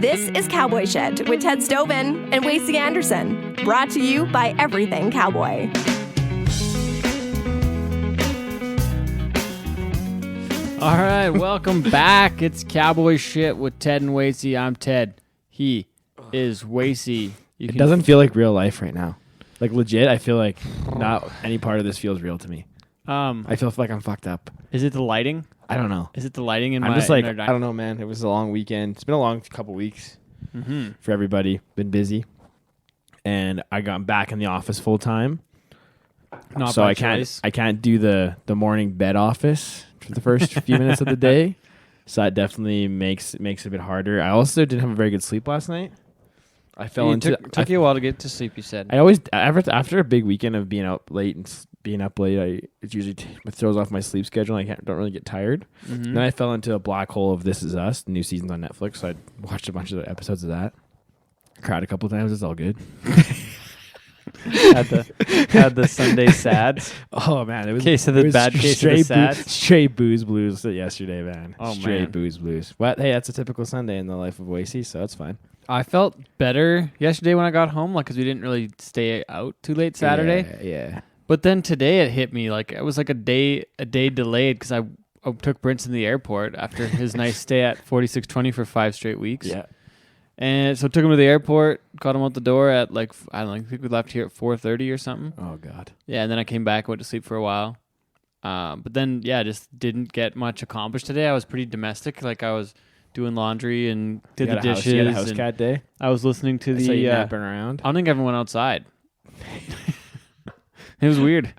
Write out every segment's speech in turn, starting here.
This is Cowboy Shit with Ted Stovin and Wacey Anderson, brought to you by Everything Cowboy. All right, welcome back. It's Cowboy Shit with Ted and Wacey. I'm Ted. He is Wacey. It doesn't feel like real life right now. Like legit, I feel like not any part of this feels real to me. I feel like I'm fucked up. Is it the lighting? I don't know. Is it the lighting in I'm my? just like, I don't know, man. It was a long weekend. It's been a long couple weeks for everybody. Been busy, and I got back in the office full time. Not so by I choice. can't do the morning bed office for the first few minutes of the day. So that definitely makes it a bit harder. I also didn't have a very good sleep last night. I fell into took you a while to get to sleep. You said. I always after a big weekend of being out late and being up late, it usually throws off my sleep schedule. And don't really get tired. Then I fell into a black hole of This Is Us. The new season's on Netflix, so I watched a bunch of the episodes of that. Cried a couple times. It's all good. had the Sunday sads. Oh man, it was case of the bad case of the sads. Straight booze blues yesterday, man. Oh straight man, booze blues. What? Hey, that's a typical Sunday in the life of Wacey, so that's fine. I felt better yesterday when I got home, like because we didn't really stay out too late Saturday. Yeah. But then today it hit me like it was like a day delayed because I took Prince in the airport after his nice stay at 4620 for 5 straight weeks. Yeah. And so took him to the airport, got him out the door at like, I don't know, I think we left here at 4:30 or something. Oh, God. Yeah, and then I came back, went to sleep for a while. But then, yeah, just didn't get much accomplished today. I was pretty domestic. Like I was doing laundry and did the dishes. You had a house cat day? I was listening to I saw you napping around. I don't think everyone outside. It was weird.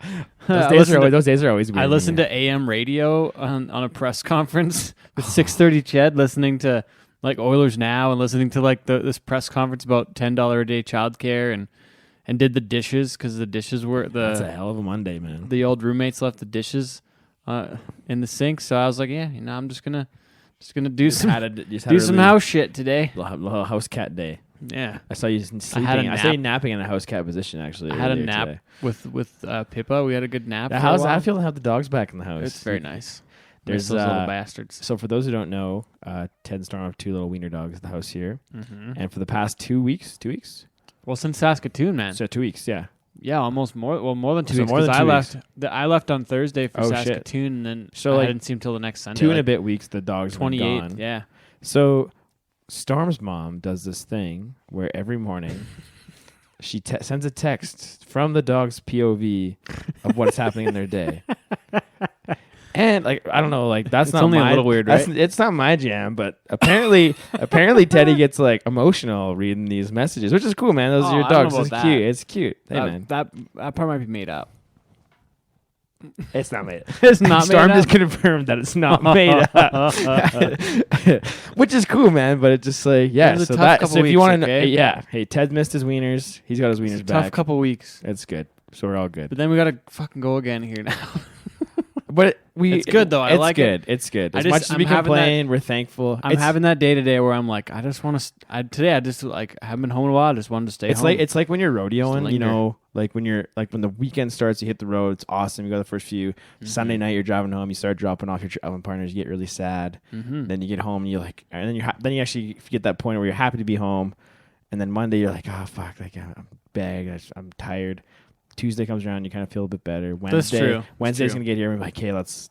Those days are always weird. I listened to AM radio on a press conference with 6:30 Ched, listening to like Oilers Now and listening to like this press conference about $10 a day childcare and did the dishes because the dishes were That's a hell of a Monday, man. The old roommates left the dishes in the sink, so I was like, yeah, I'm just gonna do some house shit today. Little house cat day. Yeah, I saw you sleeping. I saw you napping in a house cat position. Actually, I had a nap with Pippa. We had a good nap. How's that feel to have the dogs back in the house? It's very nice. There's those little bastards. So for those who don't know, Ted and Storm have 2 little wiener dogs at the house here, and for the past 2 weeks, well, since Saskatoon, man. So 2 weeks, yeah. Yeah, almost more than 2 So weeks. More than 2 weeks. I left on Thursday for Saskatoon, shit. and then so I didn't see him till the next Sunday. 2 and a bit weeks. The dogs 28. Gone. Yeah. So Storm's mom does this thing where every morning she sends a text from the dog's POV of what's happening in their day. And like I don't know, like that's not only my, a little weird, right? It's not my jam, but apparently Teddy gets like emotional reading these messages, which is cool, man. Those are your dogs. It's cute. It's cute. Hey, man, that part might be made up. It's not made up. It's not Storm made up. just confirmed that it's not made up, which is cool, man. But it's just like So if you want to know, hey, Ted missed his wieners. He's got his wieners back. Tough couple weeks. It's good. So we're all good. But then we gotta fucking go again here now. But it's good though. I like it. It's good. As much as we complain, we're thankful. I'm having that day today where I'm like, I just want to. Today I just like I haven't been home in a while. I just wanted to stay home. It's like when you're rodeoing, you know, like when the weekend starts, you hit the road. It's awesome. You go the first few. Sunday night, you're driving home. You start dropping off your traveling partners. You get really sad. Then you get home, and you're like, and then you actually get that point where you're happy to be home. And then Monday, you're like, oh fuck, like I'm bagged. I'm tired. Tuesday comes around, you kind of feel a bit better. Wednesday's gonna get here, and we're like, hey, let's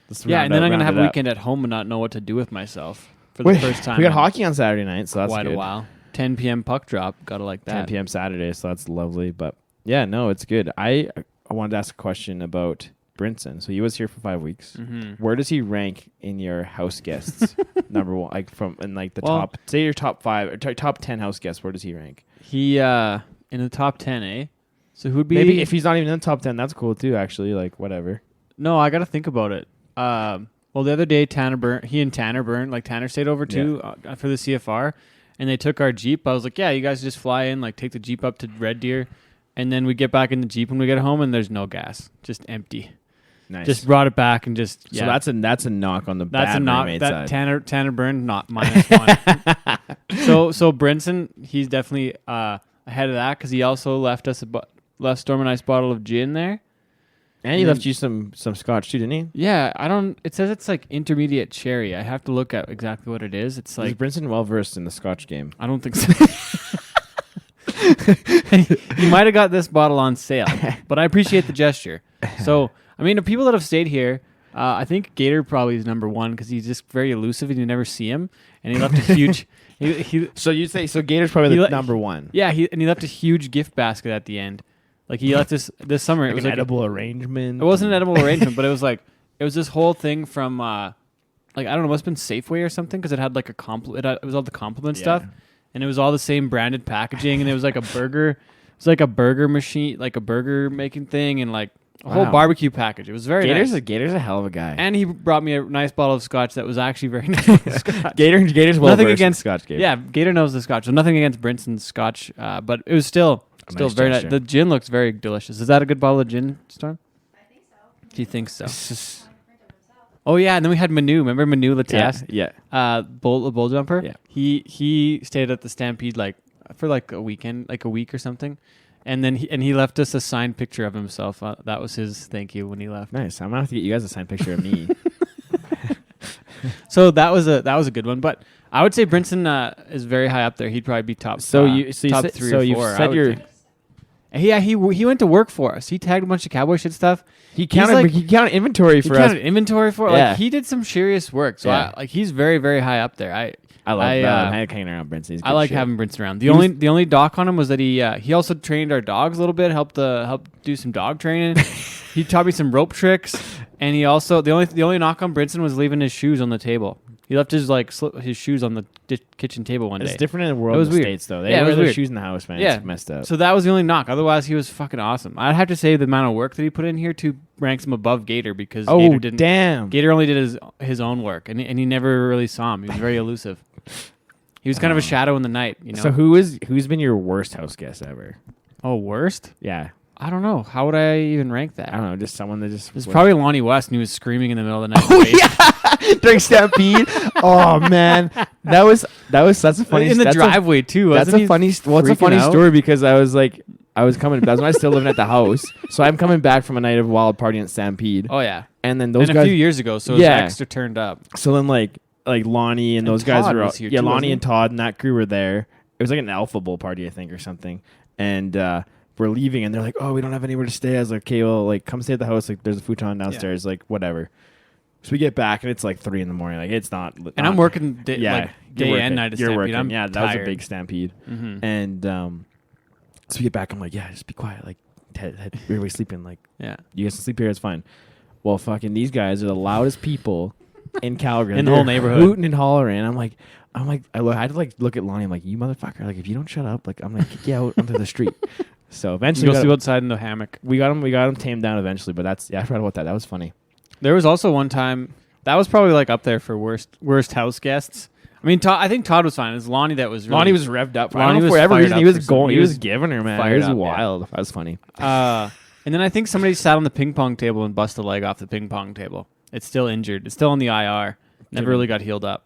and then I'm gonna have a weekend at home and not know what to do with myself for the first time. We got hockey on Saturday night, so that's quite good. a while. 10 p.m. puck drop, gotta like that. 10 p.m. Saturday, so that's lovely. But yeah, no, it's good. I wanted to ask a question about Brinson. So he was here for 5 weeks. Where does he rank in your house guests? Number one, like top, say your top 5 or top 10 house guests. Where does he rank? He in the top 10, eh? So who'd be maybe if he's not even in the top 10, that's cool too. Actually, like whatever. No, I got to think about it. Well, the other day Tanner stayed over too for the CFR, and they took our Jeep. I was like, yeah, you guys just fly in, like take the Jeep up to Red Deer, and then we get back in the Jeep when we get home, and there's no gas, just empty. Nice. Just brought it back and just So that's a knock on the that's a knock. That side. Tanner Byrne not -1. So Brinson, he's definitely ahead of that because he also left Storm a nice bottle of gin there. And he left you some scotch too, didn't he? Yeah, I don't. It says it's like intermediate cherry. I have to look at exactly what it is. It's like Is Brinson well versed in the scotch game? I don't think so. He might have got this bottle on sale, but I appreciate the gesture. So, I mean, the people that have stayed here, I think Gator probably is number one because he's just very elusive and you never see him. And he left a huge. So you say Gator's probably the number one? Yeah, he left a huge gift basket at the end. Like he left this summer. Like it was an like edible arrangement. It wasn't an edible arrangement, but it was this whole thing from like I don't know, it must have been Safeway or something because it had like it was all the compliment stuff. And it was all the same branded packaging, and it was like a burger. It was like a burger machine, like a burger making thing, and like a whole barbecue package. It was very nice. Gator's a hell of a guy. And he brought me a nice bottle of scotch that was actually very nice. Gator's well nothing versed against in scotch game. Yeah, Gator knows the scotch. So nothing against Brinson's scotch, but it was still nice very nice. gesture. The gin looks very delicious. Is that a good bottle of gin, Storm? I think so. He thinks so. Oh yeah, and then we had Manu. Remember Manu Latest? Yeah. Bull jumper. Yeah. He stayed at the Stampede for a weekend, like a week or something, and then he left us a signed picture of himself. That was his thank you when he left. Nice. I'm gonna have to get you guys a signed picture of me. So that was a good one, but I would say Brinson is very high up there. He'd probably be top. So top 3 or 4. Yeah, he went to work for us. He tagged a bunch of cowboy shit stuff. He counted inventory for us. Inventory for Yeah. like he did some serious work. So he's very very high up there. I love hanging around Brinson. I like having Brinson around. The only doc on him was that he also trained our dogs a little bit. Helped do some dog training. He taught me some rope tricks, and he also the only knock on Brinson was leaving his shoes on the table. He left his his shoes on the kitchen table one day. It's different in the world of the States, though. They wear their shoes in the house, man. Yeah. It's messed up. So that was the only knock. Otherwise, he was fucking awesome. I'd have to say the amount of work that he put in here ranks him above Gator because Gator didn't. Damn. Gator only did his own work, and he never really saw him. He was very elusive. He was kind of a shadow in the night, you know. So who's been your worst house guest ever? Oh, worst? Yeah. I don't know. How would I even rank that? I don't know. Just someone that just... It's probably Lonnie West, and he was screaming in the middle of the night. Oh, yeah! During Stampede? Oh, man. That's a funny... In the driveway, too. That's a funny... Well, it's a funny story because I was coming... That was when I was still living at the house. So I'm coming back from a night of wild partying at Stampede. Oh, yeah. And then those guys... a few years ago, so it was extra turned up. So then, like Lonnie and those guys Todd were... was here yeah, too, Lonnie and Todd and that crew were there. It was like an Alpha Bowl party, I think, or something. And... we're leaving and they're like, oh, we don't have anywhere to stay. I was like, okay, well, like, come stay at the house. Like, there's a futon downstairs. Like, whatever. So we get back and it's like 3 a.m. Like, it's not. And I'm working day and night at You're Stampede. working. I'm that tired. was a big Stampede. Mm-hmm. And so we get back. I'm like, yeah, just be quiet. Like, everybody's sleeping. Like, yeah, you guys can sleep here. It's fine. Well, fucking these guys are the loudest people in Calgary. In the whole neighborhood. Hooting and hollering. And I had to like look at Lonnie. I'm like, you motherfucker. Like, if you don't shut up, like, I'm gonna kick you out onto the street. So eventually, go sleep outside in the hammock. We got him tamed down eventually. But I forgot about that. That was funny. There was also one time that was probably like up there for worst house guests. I mean, I think Todd was fine. It was Lonnie that was really... Lonnie was revved up. Lonnie was for whatever fired reason, up he was for going. some- He was giving her, man. It was fired up, wild. That was funny. And then I think somebody sat on the ping pong table and busted a leg off the ping pong table. It's still injured. It's still on the IR. Never really got healed up.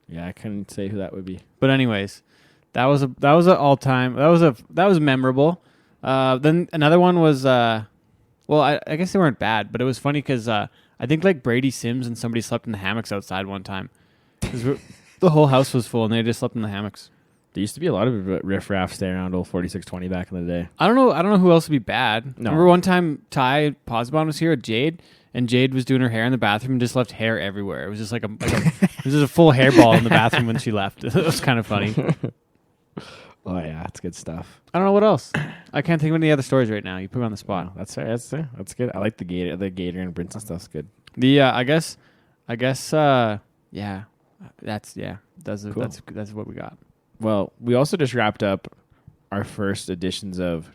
Yeah, I couldn't say who that would be. But anyways, that was an all time. That was memorable. Then another one was I guess they weren't bad, but it was funny because I think like Brady Sims and somebody slept in the hammocks outside one time. The whole house was full and they just slept in the hammocks. There used to be a lot of riff-raff staying around old 4620 back in the day. I don't know who else would be bad. No. Remember one time Ty Posbon was here at Jade, and Jade was doing her hair in the bathroom and just left hair everywhere. It was just it was just a full hairball in the bathroom when she left. It was kind of funny. Oh yeah, that's good stuff. I don't know what else. I can't think of any other stories right now. You put me on the spot. That's fair. That's good. I like the Gator and Brinson stuff's good. I guess yeah. That's Cool. that's what we got. Well, we also just wrapped up our first editions of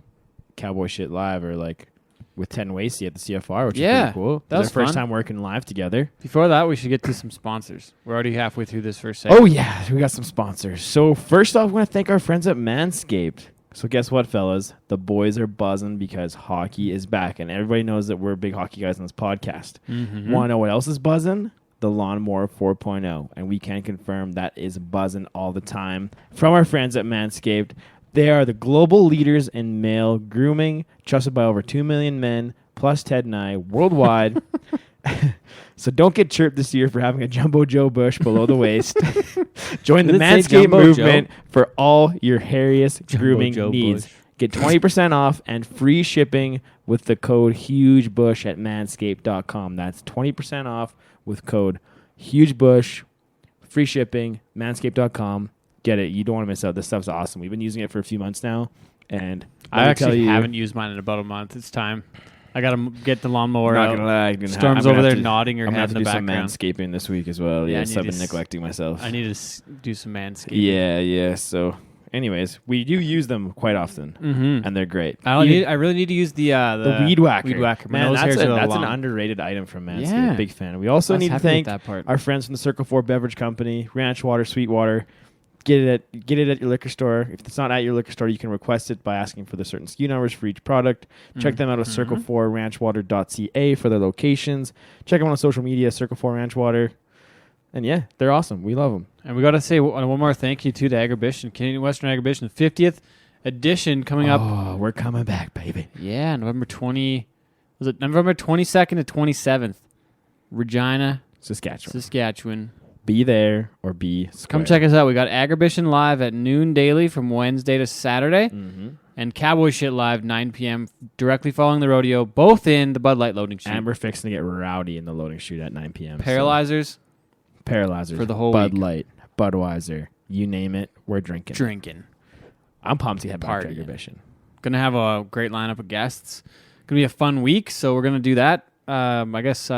Cowboy Shit Live, or like with Ted and Wacey at the CFR, which is pretty cool. That was our first fun. time working live together. Before that, we should get to some sponsors. We're already halfway through this first segment. Oh yeah, we got some sponsors. So first off, I want to thank our friends at Manscaped. So guess what, fellas? The boys are buzzing because hockey is back, and everybody knows that we're big hockey guys on this podcast. Mm-hmm. Want to know what else is buzzing? The Lawnmower 4.0, and we can confirm that is buzzing all the time from our friends at Manscaped. They are the global leaders in male grooming, trusted by over 2 million men, plus Ted and I worldwide. So don't get chirped this year for having a Jumbo Joe bush below the waist. Join the Did it say Manscaped Jumbo movement Joe? for all your hairiest Jumbo grooming Joe needs. bush. Get 20% off and free shipping with the code HUGEBUSH at manscaped.com. That's 20% off with code HUGEBUSH. Free shipping, manscaped.com. Get it. You don't want to miss out. This stuff's awesome. We've been using it for a few months now. And I actually haven't used mine in about a month. It's time. I got to get the lawnmower not out. gonna lie, Storm's over there nodding her I'm head gonna in have the to do background. some manscaping this week as well. Yeah, I Yes, need I've to been neglecting myself. I need to do some manscaping. Yeah. So, anyways, we do use them quite often, and they're great. I really need to use the weed whacker. Weed whacker. My Man, nose hairs that's are an long. underrated item from Manscaped. Yeah. Big fan. We also I was need to happy with thank that part. our friends from the Circle 4 Beverage Company, Ranch Water, Sweetwater. Get it at your liquor store. If it's not at your liquor store, you can request it by asking for the certain SKU numbers for each product. Check them out at circle4ranchwater.ca for their locations. Check them out on social media, Circle 4 Ranch Water. And yeah, they're awesome. We love them. And we got to say one more thank you to Agribition, Canadian Western Agribition, 50th edition coming up. Oh, we're coming back, baby. Yeah, November 22nd to 27th. Regina, Saskatchewan. Be there or be square. Come check us out. We got Agribition live at noon daily from Wednesday to Saturday. And Cowboy Shit live 9 p.m. directly following the rodeo, both in the Bud Light loading chute. And we're fixing to get rowdy in the loading chute at 9 p.m. Paralyzers. Paralyzers. For the whole Bud week. Light, Budweiser, you name it, we're drinking. I'm pumped to head back to Partying. Agribition. Gonna have a great lineup of guests. Gonna be a fun week, so we're gonna do that. I guess,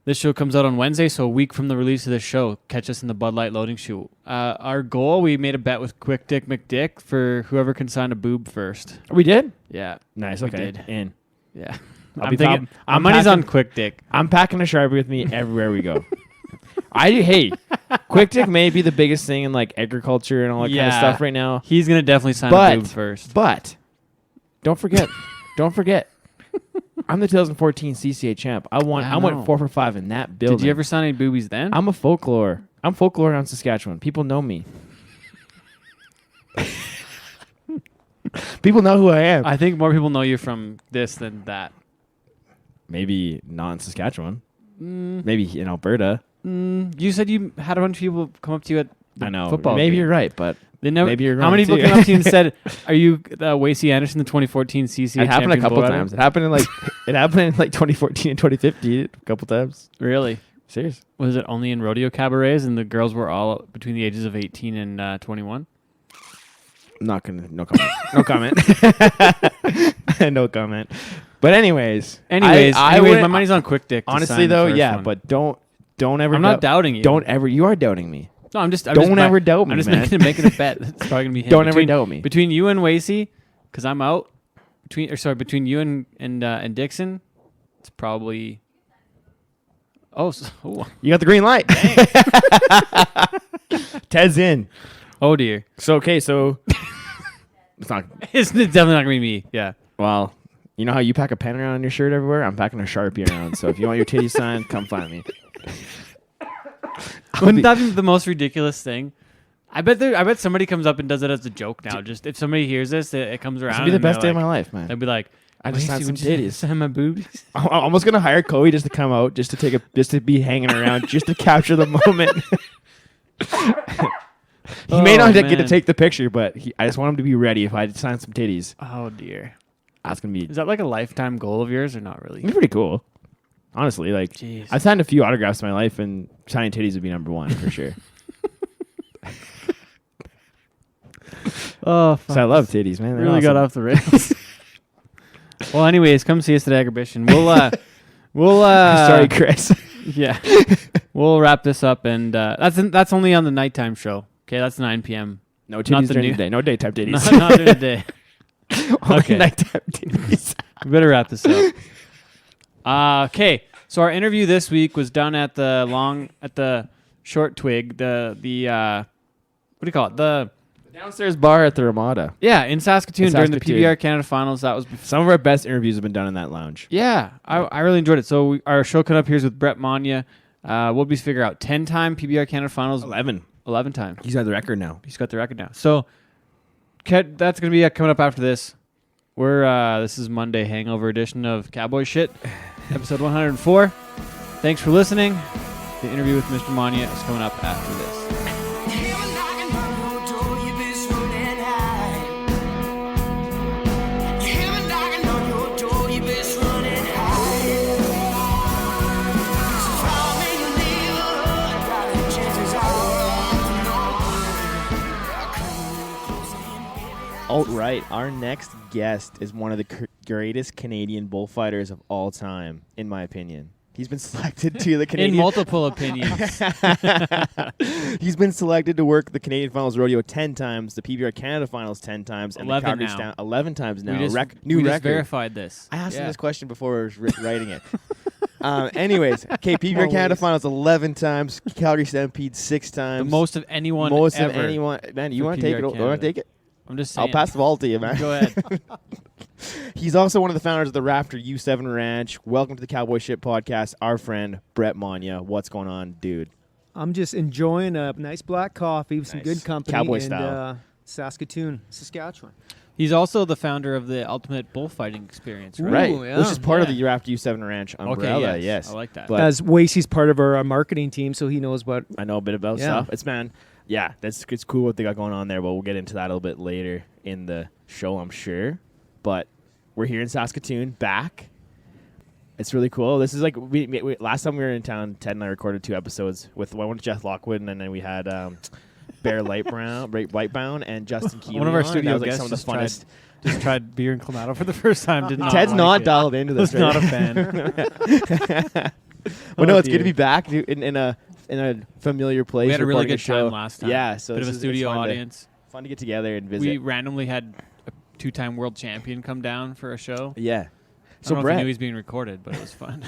this show comes out on Wednesday, so a week from the release of this show, catch us in the Bud Light loading chute. Our goal, we made a bet with Quick Dick McDick for whoever can sign a boob first. We did? Yeah. Nice, We okay. did. In. Yeah. I'm my money's packing- on Quick Dick. I'm packing a Sharpie with me everywhere we go. Quick Dick may be the biggest thing in like agriculture and all that kind of stuff right now. He's gonna definitely sign a boob first. But don't forget. I'm the 2014 CCA champ. I went 4 for 5 in that building. Did you ever sign any boobies then? I'm folklore on Saskatchewan. People know me. People know who I am. I think more people know you from this than that. Maybe not in Saskatchewan. Maybe in Alberta. You said you had a bunch of people come up to you at the I know. football Maybe game. you're right, but They never. maybe you're How wrong many people too. came up to you and said, "Are you Wacey Anderson, the 2014 CCA it happened a champion couple bullfighter?" times. It happened in 2014 and 2015 a couple times. Really? Serious. Was it only in rodeo cabarets and the girls were all between the ages of 18 and 21? Not gonna. No comment. No comment. No comment. But anyways, I would- my money's on Quick Dick. to honestly sign the though, first yeah. one. But don't ever. I'm not doubting you. Don't ever. You are doubting me. No, I'm just. Don't ever doubt me, I'm just man. making a bet. It's probably gonna be him. Don't ever doubt me. Between you and Wacey, because I'm out. Between you and Dixon, it's probably. Oh, You got the green light. Ted's in. oh dear. So it's not. It's definitely not gonna be me. Yeah. Well, you know how you pack a pen around on your shirt everywhere? I'm packing a Sharpie around. So if you want your titties signed, come find me. Wouldn't that be the most ridiculous thing? I bet somebody comes up and does it as a joke now. Just if somebody hears this, it comes around. This would be the and they're best day of like- my life, man. They'll be like, I just signed some titties. Sign my boobs. I'm almost gonna hire Chloe just to come out, just to be hanging around, just to capture the moment. He may not get to man. take the picture, but I just want him to be ready if I sign some titties. Oh dear. That's gonna be Is that like a lifetime goal of yours or not really? it'd be pretty cool. Honestly, like Jeez. I've signed a few autographs in my life, and signing titties would be number one for sure. Oh, fuck. So I love titties, man. They're Really got awesome. off the rails. Well, anyways, come see us at Agribition. We'll Sorry, Chris. yeah, we'll wrap this up, and that's only on the nighttime show. Okay, that's 9 p.m. No Not titties the during new- the day. No daytime titties. Not during the day. Only Okay. nighttime titties. We better wrap this up. Okay, so our interview this week was done at the Short Twig, the what do you call it? The Downstairs bar at the Ramada. in Saskatoon In during the Saskatoon. PBR Canada Finals. That was before. Some of our best interviews have been done in that lounge. Yeah, I really enjoyed it. So our show coming up here is with Brett Monea. We'll be figure out 10-time PBR Canada Finals, 11. 11 time. He's got the record now. He's got the record now. So that's going to be coming up after this. This is Monday hangover edition of Cowboy Shit, episode 104. Thanks for listening. The interview with Mr. Mon-yeah is coming up after this. Right. Our next guest is one of the greatest Canadian bullfighters of all time, in my opinion. He's been selected to the Canadian... In multiple opinions. He's been selected to work the Canadian Finals Rodeo 10 times, the PBR Canada Finals 10 times, and 11 the Calgary now. 11 times now. We just record. verified this. I asked him this question before I was writing it. Anyways, okay, PBR Canada Finals 11 times, Calgary Stampede 6 times. The most of anyone Most ever of anyone. Man, you want to take it? You want to take it? I'm just saying. I'll pass the ball to you, man. Go ahead. He's also one of the founders of the Rafter U7 Ranch. Welcome to the Cowboy Shit Podcast, our friend Brett Monea. What's going on, dude? I'm just enjoying a nice black coffee with some good company. Cowboy in style. Saskatoon, Saskatchewan. He's also the founder of the Ultimate Bullfighting Experience, right? Right, Ooh, yeah. which is part of the Rafter U7 Ranch umbrella. Okay, yes. I like that. But As Wacey's part of our marketing team, so he knows what. I know a bit about stuff. It's cool what they got going on there, but we'll get into that a little bit later in the show, I'm sure. But we're here in Saskatoon, back. It's really cool. This is like we last time we were in town, Ted and I recorded 2 episodes with one with Jeff Lockwood, and then we had Bear Lightbound and Justin Keeley. One of our on, studio and that was, guests some of the funnest. just tried beer and Clamato for the first time. Did not Ted's like not it. dialed into this. Was not a fan. But no, it's dear. good to be back in a familiar place. We had a really recording good show. time last time. Yeah, so bit of a it's studio fun audience. Fun to get together and visit. We randomly had a 2-time world champion come down for a show. Yeah. I So don't know if he Brett, knew he was being recorded, but it was fun.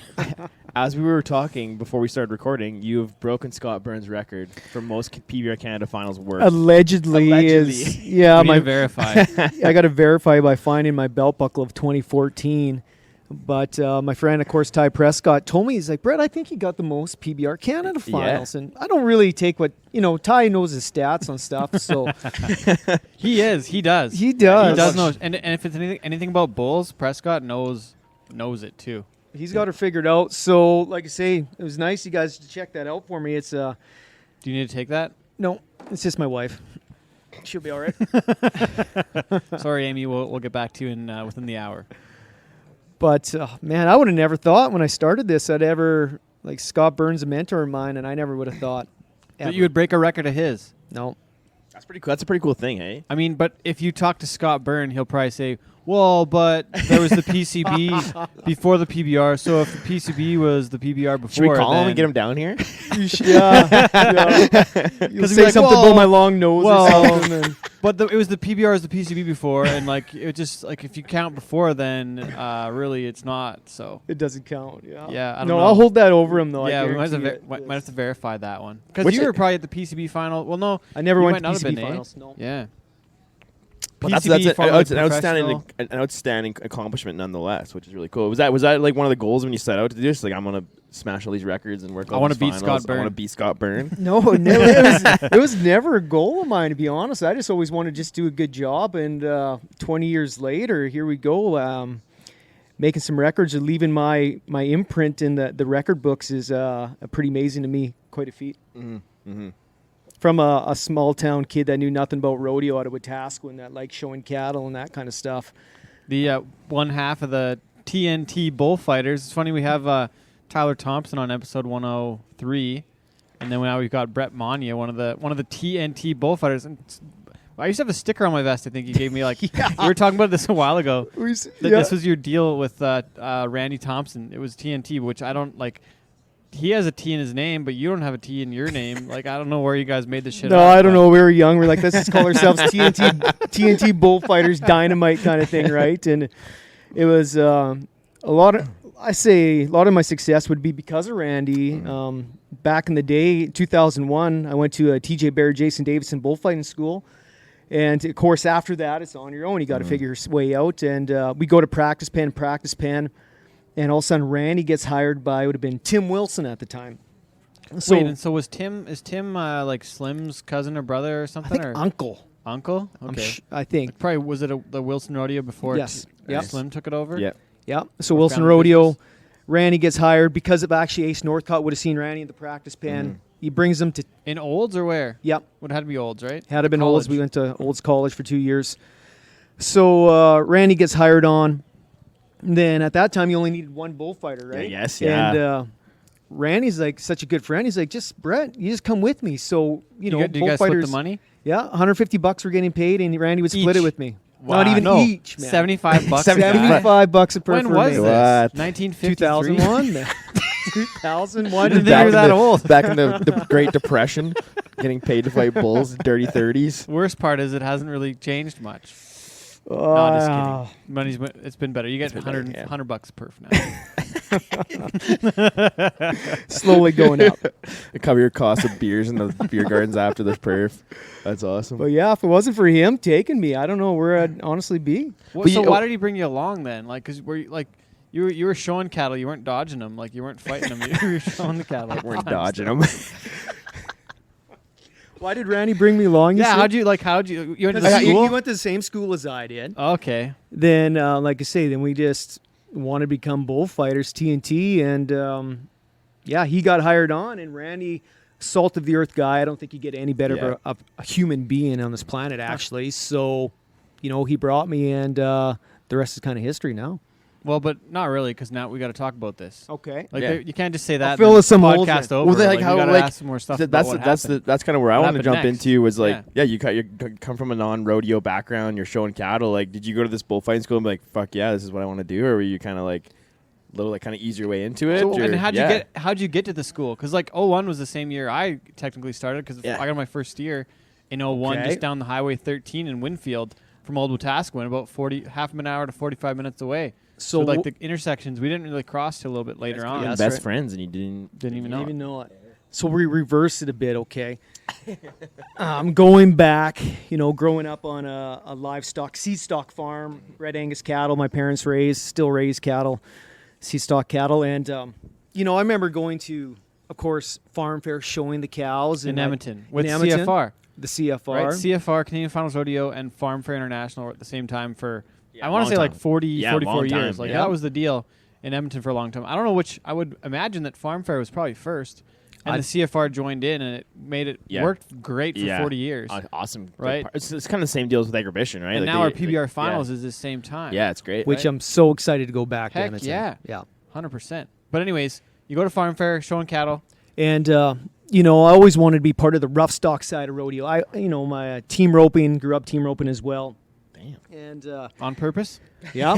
as we were talking before we started recording, you've broken Scott Burns' record for most PBR Canada Finals work. Allegedly. Is yeah. We need to verify. I got to verify by finding my belt buckle of 2014. But my friend, of course, Ty Prescott, told me, he's like, Brett, I think you got the most PBR Canada Finals. And I don't really take what, Ty knows his stats on stuff. So He does. He does. He does know. And if it's anything about bulls, Prescott knows it too. He's got it figured out. So, like I say, it was nice you guys to check that out for me. It's Do you need to take that? no, it's just my wife. She'll be all right. Sorry, Amy. We'll get back to you in within the hour. But, man, I would have never thought when I started this I'd ever, like, Scott Burns, a mentor of mine, and I never would have thought. That you would break a record of his. No. That's pretty cool. That's a pretty cool thing, hey? I mean, but if you talk to Scott Byrne, he'll probably say, well, but there was the PCB before the PBR, so if the PCB was the PBR before, Should we call him then and get him down here? Yeah. You'll say like, something well, about my long nose or something. And But it was the PBR as the PCB before, and like it just like if you count before, then really it's not. So it doesn't count. Yeah. Yeah, I don't no, know. I'll hold that over him though. yeah, I we might guarantee have to verify that one because Which you were it- probably at the PCB final. Well, no, I never you went might to not have PCB been, finals. No. Yeah. But PCB that's followed an outstanding accomplishment nonetheless, which is really cool. Was that like one of the goals when you set out to do this? Like, I'm gonna smash all these records and work. I want to beat finals. Scott I Byrne. want to beat Scott Byrne. No, it was never a goal of mine, to be honest. I just always wanted to just do a good job. And 20 years later, here we go, making some records and leaving my imprint in the record books is pretty amazing to me. Quite a feat. Mm-hmm. From a small town kid that knew nothing about rodeo out of Wetaskiwin that liked showing cattle and that kind of stuff. The one half of the TNT Bullfighters. It's funny we have Tyler Thompson on episode 103, and then now we've got Brett Monea, one of the TNT Bullfighters. And I used to have a sticker on my vest. I think you gave me like we were talking about this a while ago. This was your deal with Randy Thompson. It was TNT, which I don't like. He has a T in his name, but you don't have a T in your name. Like, I don't know where you guys made this shit up. No, I don't know. We were young. We're like, let's just call ourselves TNT Bullfighters Dynamite kind of thing, right? And it was a lot of my success would be because of Randy. Back in the day, 2001, I went to a TJ Bear Jason Davidson bullfighting school. And, of course, after that, it's on your own. You got to figure your way out. And we go to practice pen. And all of a sudden, Randy gets hired by, would have been Tim Wilson at the time. So, wait, and so is Tim like Slim's cousin or brother or something? I think uncle. Uncle? Okay. I think. Probably was it the Wilson Rodeo before Yes. Yep. Slim took it over? Yeah. Yeah. So Or Wilson family Rodeo, business. Randy gets hired because of actually Ace Northcott would have seen Randy in the practice pen. He brings him to. In Olds or where? Yep. Would have to be Olds, right? Had to been College. Olds. We went to Olds College for 2 years. So Randy gets hired on. Then at that time, you only needed one bullfighter, right? Yes, yeah. And Randy's like such a good friend. He's like, Brett, you just come with me. So, you know, Do you guys split bullfighters. the money? Yeah, $150 were getting paid, and Randy would split Each. it with me. Wow. Not even No. each, man. $75 a guy? $75 a per When for was me. this? What? 1953? 2001? 2001. Didn't think you were that old. Back in the Great Depression, getting paid to fight bulls, dirty 30s. Worst part is it hasn't really changed much. No, just kidding. It's been better. You get been better, yeah. $100 per now. Slowly going up. Cover your cost of beers in the beer gardens after this perf. That's awesome. But yeah, if it wasn't for him taking me, I don't know where I'd honestly be. Well, But so you- why did he bring you along then? Like, cause you were showing cattle. You weren't dodging them. Like you weren't fighting them. You were showing the cattle. We're dodging them. Why did Randy bring me along? Yeah. said? How'd you went to the Because school? he went to the same school as I did. Okay. Then, like I say, then we just wanted to become bullfighters, TNT, and yeah, he got hired on, and Randy, salt of the earth guy. I don't think you get any better of a human being on this planet, actually. So, you know, he brought me, and the rest is kind of history now. Well, but not really, because now we got to talk about this. Okay. Like Yeah. You can't just say that. fill and us some holes podcast in. over. Well, then, like, how, we gotta like, ask some more stuff. That's about what happened. that's kind of where I What want to jump happened next? into was like, Yeah. you come from a non-rodeo background. You're showing cattle. Like, did you go to this bullfighting school and be like, fuck yeah, this is what I want to do, or were you kind of like little kind of ease your way into it? So, or- and how'd you get to the school? Because like 01 was the same year I technically started, because Yeah. I got my first year in 01 Okay. just down the Highway 13 in Winfield from Old Wetaskiwin, about half an hour to 45 minutes away. So like the intersections, we didn't really cross till a little bit later on. Yeah, best that's right. friends, and you didn't Didn't even know it. So we reversed it a bit, okay? Going back, you know, growing up on a livestock, seed stock farm, Red Angus cattle, my parents still raise cattle, seed stock cattle. And, you know, I remember going to, of course, farm fair, showing the cows. In and Edmonton with Edmonton, CFR. The CFR. Right, CFR, Canadian Finals Rodeo, and Farm Fair International were at the same time for, Yeah, I want long to say like time. 44 long time, years. Like yeah. that was the deal in Edmonton for a long time. I don't know which, I would imagine that Farm Fair was probably first, and the CFR joined in, and it made it worked great for 40 years. Awesome, Right. It's kind of the same deals with Agribition, right? And Like now our they- PBR like, Finals is the same time. Yeah, it's great. which right? I'm so excited to go back to Heck Edmonton. yeah. Yeah. 100%. But anyways, you go to Farm Fair, showing cattle. And, you know, I always wanted to be part of the rough stock side of rodeo. My team roping, grew up team roping as well. Damn. And, On purpose? yeah,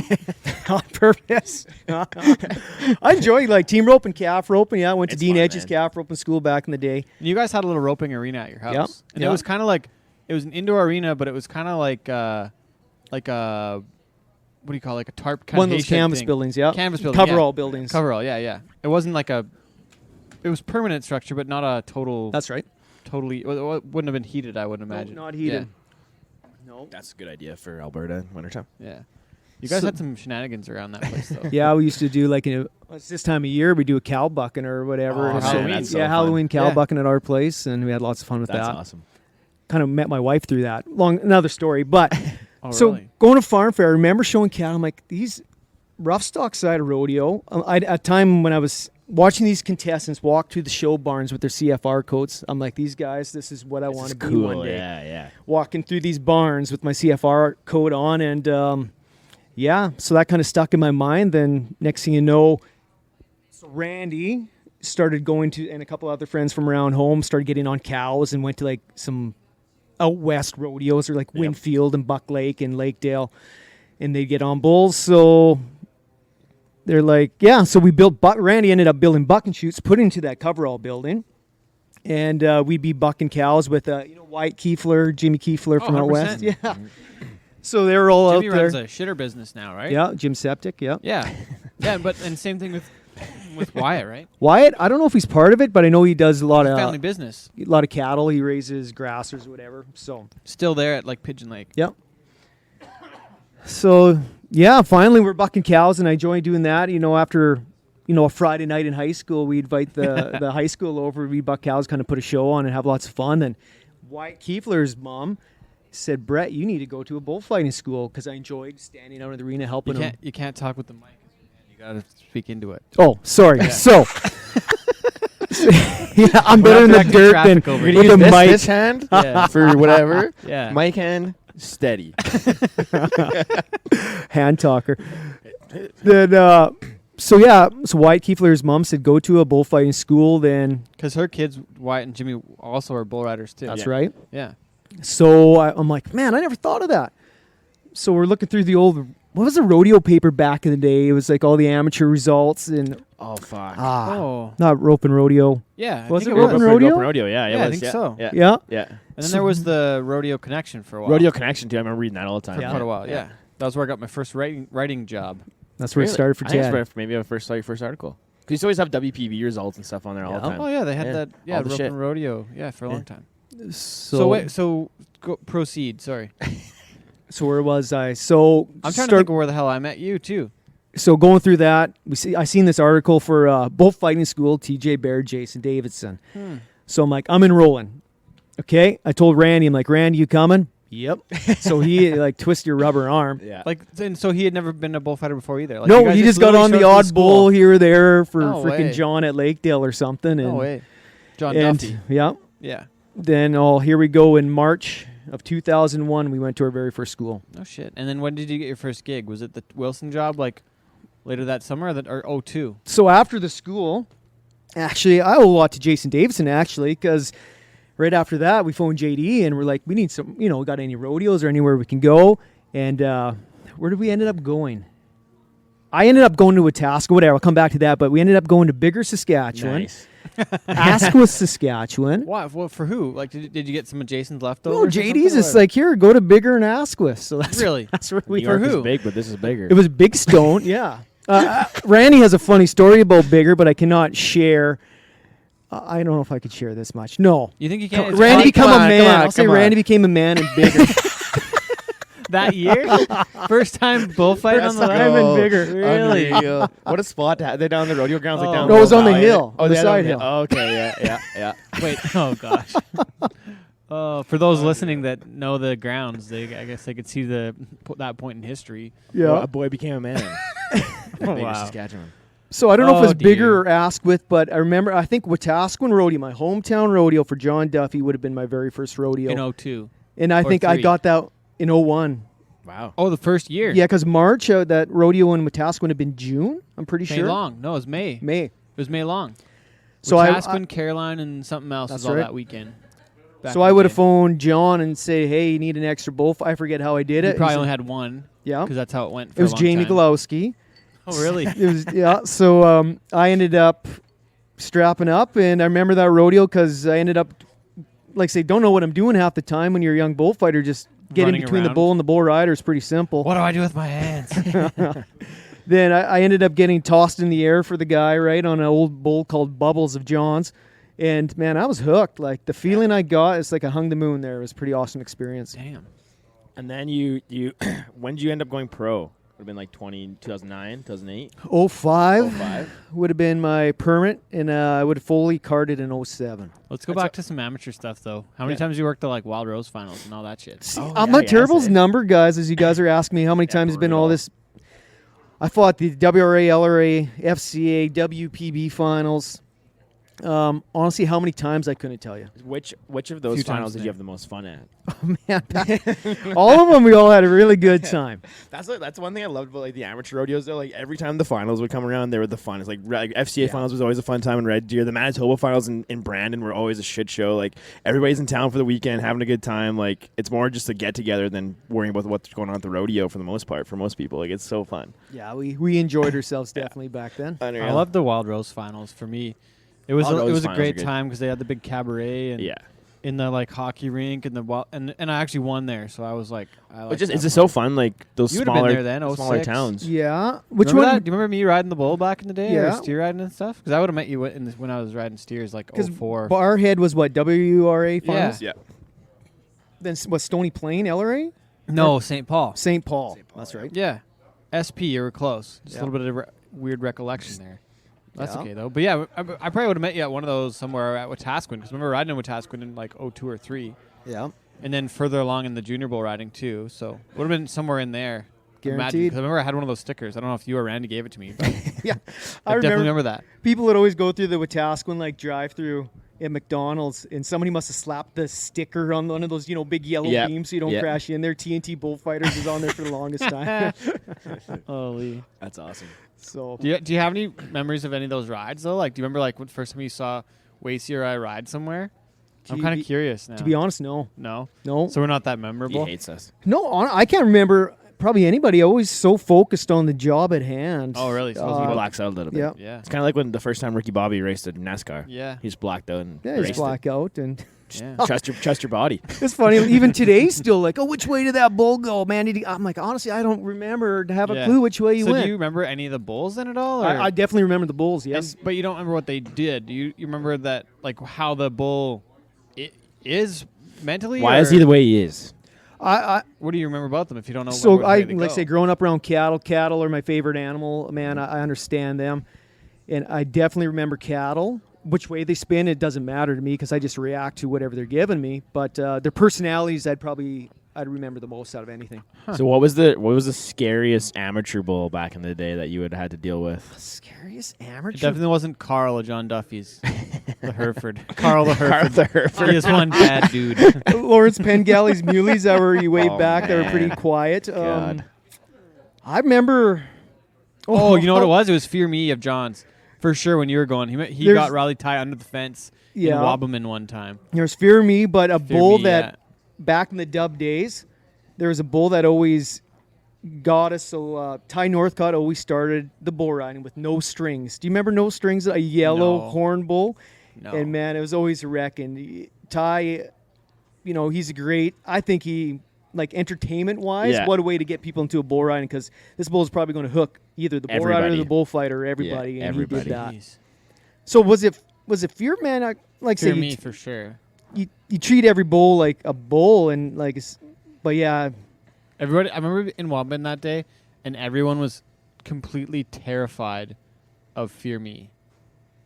on purpose. I enjoy like team rope and calf roping. Yeah, I went to It's Dean fun, Edge's man. calf roping school back in the day. And you guys had a little roping arena at your house. Yep. And Yeah. it was kind of like, it was an indoor arena, but it was kind of like a, what do you call it? Like a tarp kind One of of those canvas buildings, yeah. Canvas building, Coverall buildings. Coverall, yeah. It wasn't like it was permanent structure, but not a total. That's right. Totally, it wouldn't have been heated, I wouldn't imagine. Not heated. No. That's a good idea for Alberta wintertime. Yeah. You guys So- had some shenanigans around that place, though. Yeah, we used to do like it's this time of year we do a cow bucking or whatever. Oh, And Halloween. That's so fun. Halloween cow Yeah. bucking at our place, and we had lots of fun with That's that. awesome. Kind of met my wife through that. Another story, but Oh, so really? going to farm fair, I remember showing cattle. I'm like, these rough stock side of rodeo. At a time when I was watching these contestants walk through the show barns with their CFR coats, I'm like, these guys, this is what I want to be one day. Yeah. Walking through these barns with my CFR coat on, and yeah, so that kind of stuck in my mind. Then next thing you know, so Randy started going to, and a couple other friends from around home started getting on cows and went to like some out west rodeos or like Winfield and Buck Lake and Lakedale, and they'd get on bulls. So they're like, yeah. So we built. Randy ended up building buck and shoots, put into that coverall building, and we'd be bucking cows with Wyatt Kiefler, Jimmy Kiefler from out 100%. west. Yeah. So they were all Jimmy out there. runs a shitter business now, right? Yeah, Jim Septic. Yeah. Yeah. Yeah, and same thing with Wyatt, right? Wyatt, I don't know if he's part of it, but I know he does a lot Family business. of cattle. He raises grassers, whatever. So Still there at like Pigeon Lake. yep. So yeah, finally we're bucking cows, and I enjoy doing that. After a Friday night in high school, we invite the high school over. We buck cows, kind of put a show on, and have lots of fun. And Wyatt Kiefler's mom said, Brett, you need to go to a bullfighting school because I enjoyed standing out in the arena helping them. You can't talk with the mic. You got to speak into it. Oh, sorry. Yeah. So, yeah, I'm better in the dirt than with the mic. This hand Yeah. for whatever. Yeah. Mic hand, steady. Hand talker. Then, so Wyatt Kiefler's mom said, go to a bullfighting school. Then Because her kids, Wyatt and Jimmy, also are bull riders too. that's right. Yeah. So I'm like, man, I never thought of that. So we're looking through the old, what was the rodeo paper back in the day? It was like all the amateur results and Oh, fuck. Oh. not rope and rodeo. Yeah. Was think it Rope and Rodeo? Rope and rodeo, yeah. Yeah, I was, think so. Yeah. Yeah. Yeah. And then there was the Rodeo Connection for a while. Rodeo Connection, too. I remember reading that all the time. For quite a while, yeah. That was where I got my first writing job. That's where it started for I think Ted. that's where maybe I first saw your first article. Because you used to always have WPV results and stuff on there all the time. Oh, yeah, they had Yeah. that. Yeah, All the Rope shit. and Rodeo. Yeah, for a long time. So Proceed. Sorry. So where was I? So I'm trying to think of where the hell I met you, too. So going through that, I seen this article for bullfighting school, TJ Baird, Jason Davidson. So I'm like, I'm enrolling. Okay. I told Randy, I'm like, Randy, you coming? Yep. So he like twist your rubber arm. Yeah. And so he had never been a bullfighter before either. Like, No, you guys he just got literally on the showed up to odd school. bull here or there for No freaking way. John at Lakedale or something. And, No way. John and Duffy. yeah. Yeah. Then here we go in March of 2001. We went to our very first school. No shit. And then when did you get your first gig? Was it the Wilson job, like later that summer, or 02? So after the school, actually, I owe a lot to Jason Davidson, actually, because right after that, we phoned JD and we're like, we need some, got any rodeos or anywhere we can go? And where did we end up going? I ended up going to Wetaskiwin, whatever. I'll come back to that. But we ended up going to Bigger, Saskatchewan, Nice. Asquith, Saskatchewan. Why? Well, for who? Like, did you get some of Jason's leftovers? No, or JD's something, just or- like, here, go to Bigger and Asquith. So that's Really? that's where New we York is who? big, but this is bigger. It was Big Stone, yeah. Randy has a funny story about Bigger, but I cannot share. I don't know if I could share this much. No. You think you can? Randy became a come on, man. come on, I'll say come on. Randy became a man in Bigger. that year? First time bullfight on the time in Bigger. Really? Unreal. What a spot to have. They're down the rodeo grounds, like Oh. down No, it was on the valley. hill, Oh, on the they had side it on hill. Oh, okay, yeah. Wait. Oh gosh. For those listening that know the grounds, I guess they could see that point in history. Well, Yeah. a boy became a man. Bigger, Wow. Saskatchewan. So I don't know if it was Oh, dear. Bigger or Asquith, but I think Wetaskiwin Rodeo, my hometown rodeo for John Duffy, would have been my very first rodeo. In 02. And I or think I 3. got that in 01. Wow. Oh, the first year. Yeah, because March, that rodeo in Wetaskiwin had been June, I'm pretty May sure. Long. No, it was May. May. It was May Long. So Wetaskiwin, Caroline, and something else That's was all right. that weekend. Back So in I the would have day. phoned John and say, hey, you need an extra bull. I forget how I did You it. probably He's only like, had one. yeah. Because that's how it went. For It was a long Jamie time. Galowski. Oh, really? It was So I ended up strapping up, and I remember that rodeo because I ended up, like, say, don't know what I'm doing half the time when you're a young bullfighter. Just get in Running between the around. bull and the bull rider is pretty simple. What do I do with my hands? Then I ended up getting tossed in the air for the guy, right, on an old bull called Bubbles of John's. And, man, I was hooked. Like, the feeling I got, it's like I hung the moon there. It was a pretty awesome experience. Damn. And then you when did you end up going pro? Would have been like 2009, 2008, 05 05. would have been my permit, and I would have fully carded in 07. Let's go That's back to some amateur stuff, though. How many times you worked at, like, Wild Rose finals and all that shit? Oh, I'm yeah, not terrible's yes, number, guys, as you guys are asking me how many times has been all brutal. this. I fought the WRA, LRA, FCA, WPB finals. Honestly, how many times I couldn't tell you. Which of those Few finals times did there. you have the most fun at? Man, all of them, we all had a really good time. That's one thing I loved about like the amateur rodeos though. Like every time the finals would come around, they were the funnest. Like FCA finals was always a fun time in Red Deer. The Manitoba finals in Brandon were always a shit show. Like everybody's in town for the weekend having a good time. Like it's more just a get together than worrying about what's going on at the rodeo for the most part. For most people, like it's so fun. Yeah, we enjoyed ourselves definitely back then. I love the Wild Rose finals. For me, it was Wild Rose a finals great are good. time because they had the big cabaret and Yeah. in the like hockey rink and and I actually won there, so I was like, It's just so fun. Like those You would've been smaller there then, smaller 06. towns. Yeah, which remember one? that? Do you remember me riding the bull back in the day, or Yeah. steer riding and stuff? Because I would have met you when I was riding steers, like Because 04. Barhead was what, WRA finals? Yeah. Then what, Stony Plain, LRA? No, St. Paul. St. Paul. That's right. Yeah, SP. You were close. Just Yeah. a little bit of weird recollection there. That's Yeah. okay though. But yeah, I probably would have met you at one of those somewhere at Wetaskiwin because I remember riding in Wetaskiwin in like 02 or 03. Yeah. and then further along in the junior bull riding too. So would have been somewhere in there. Guaranteed. Because I remember I had one of those stickers. I don't know if you or Randy gave it to me, but Yeah, I definitely remember that. people would always go through the Wetaskiwin like drive-through at McDonald's, and somebody must have slapped the sticker on one of those, big yellow beams so you don't crash in there. TNT Bullfighters is on there for the longest time. Holy. That's awesome. So Do you have any memories of any of those rides though? Like, do you remember like when first time you saw Wacey or I ride somewhere? I'm kind of curious now. to be honest, no. No. No. So we're not that He memorable. hates us. No, I can't remember probably anybody. Always so focused on the job at hand. Oh, really? So He it was blacks out a little bit. Yeah. Yeah. It's kind of like when the first time Ricky Bobby raced a NASCAR. Yeah. He just blacked out and Yeah, he's raced black out, and Yeah. it. Trust your body. it's funny. Even today, still like, oh, which way did that bull go, man? I'm like, honestly, I don't remember to have a Yeah. clue which way he So went. do you remember any of the bulls in it all? Or? I definitely remember the bulls. Yes. But you don't remember what they did. You remember that, like, how the bull is mentally? Why or is he the way he is? What do you remember about them if you don't know? So what I way they like go? say growing up around cattle are my favorite animal. Man, I understand them, and I definitely remember cattle. Which way they spin, it doesn't matter to me because I just react to whatever they're giving me. But their personalities, I'd remember the most out of anything. So what was the scariest amateur bull back in the day that you would have had to deal with? Scariest It amateur. definitely wasn't Carl or John Duffy's. The Hereford. Carl the Hereford. the Hereford. He is one bad dude. Lawrence Pengally's muleys that were way Oh, back. They were pretty man. quiet. God. I remember. Oh, you know what it was? It was Fear Me of John's. For sure, when you were going. He There's- got rally tie under the fence in Yeah. Wabamun one time. There's Fear Me, but a Fear bull Me, that back in the dub days, there was a bull that always got us. So Ty Northcott always started the bull riding with no strings. Do you remember no strings? A yellow No. horn bull. No. And man, it was always a wreck. And Ty, he's a great. I think he like entertainment wise, Yeah. what a way to get people into a bull riding because this bull is probably going to hook either the bull rider or Everybody. the bullfighter, everybody, Yeah, and everybody. he did that. Jeez. So was it Fear Man? Like Fear say Me for sure. you treat every bull like a bull and like, but yeah, Everybody, I remember in Wabamun that day, and everyone was completely terrified of Fear Me.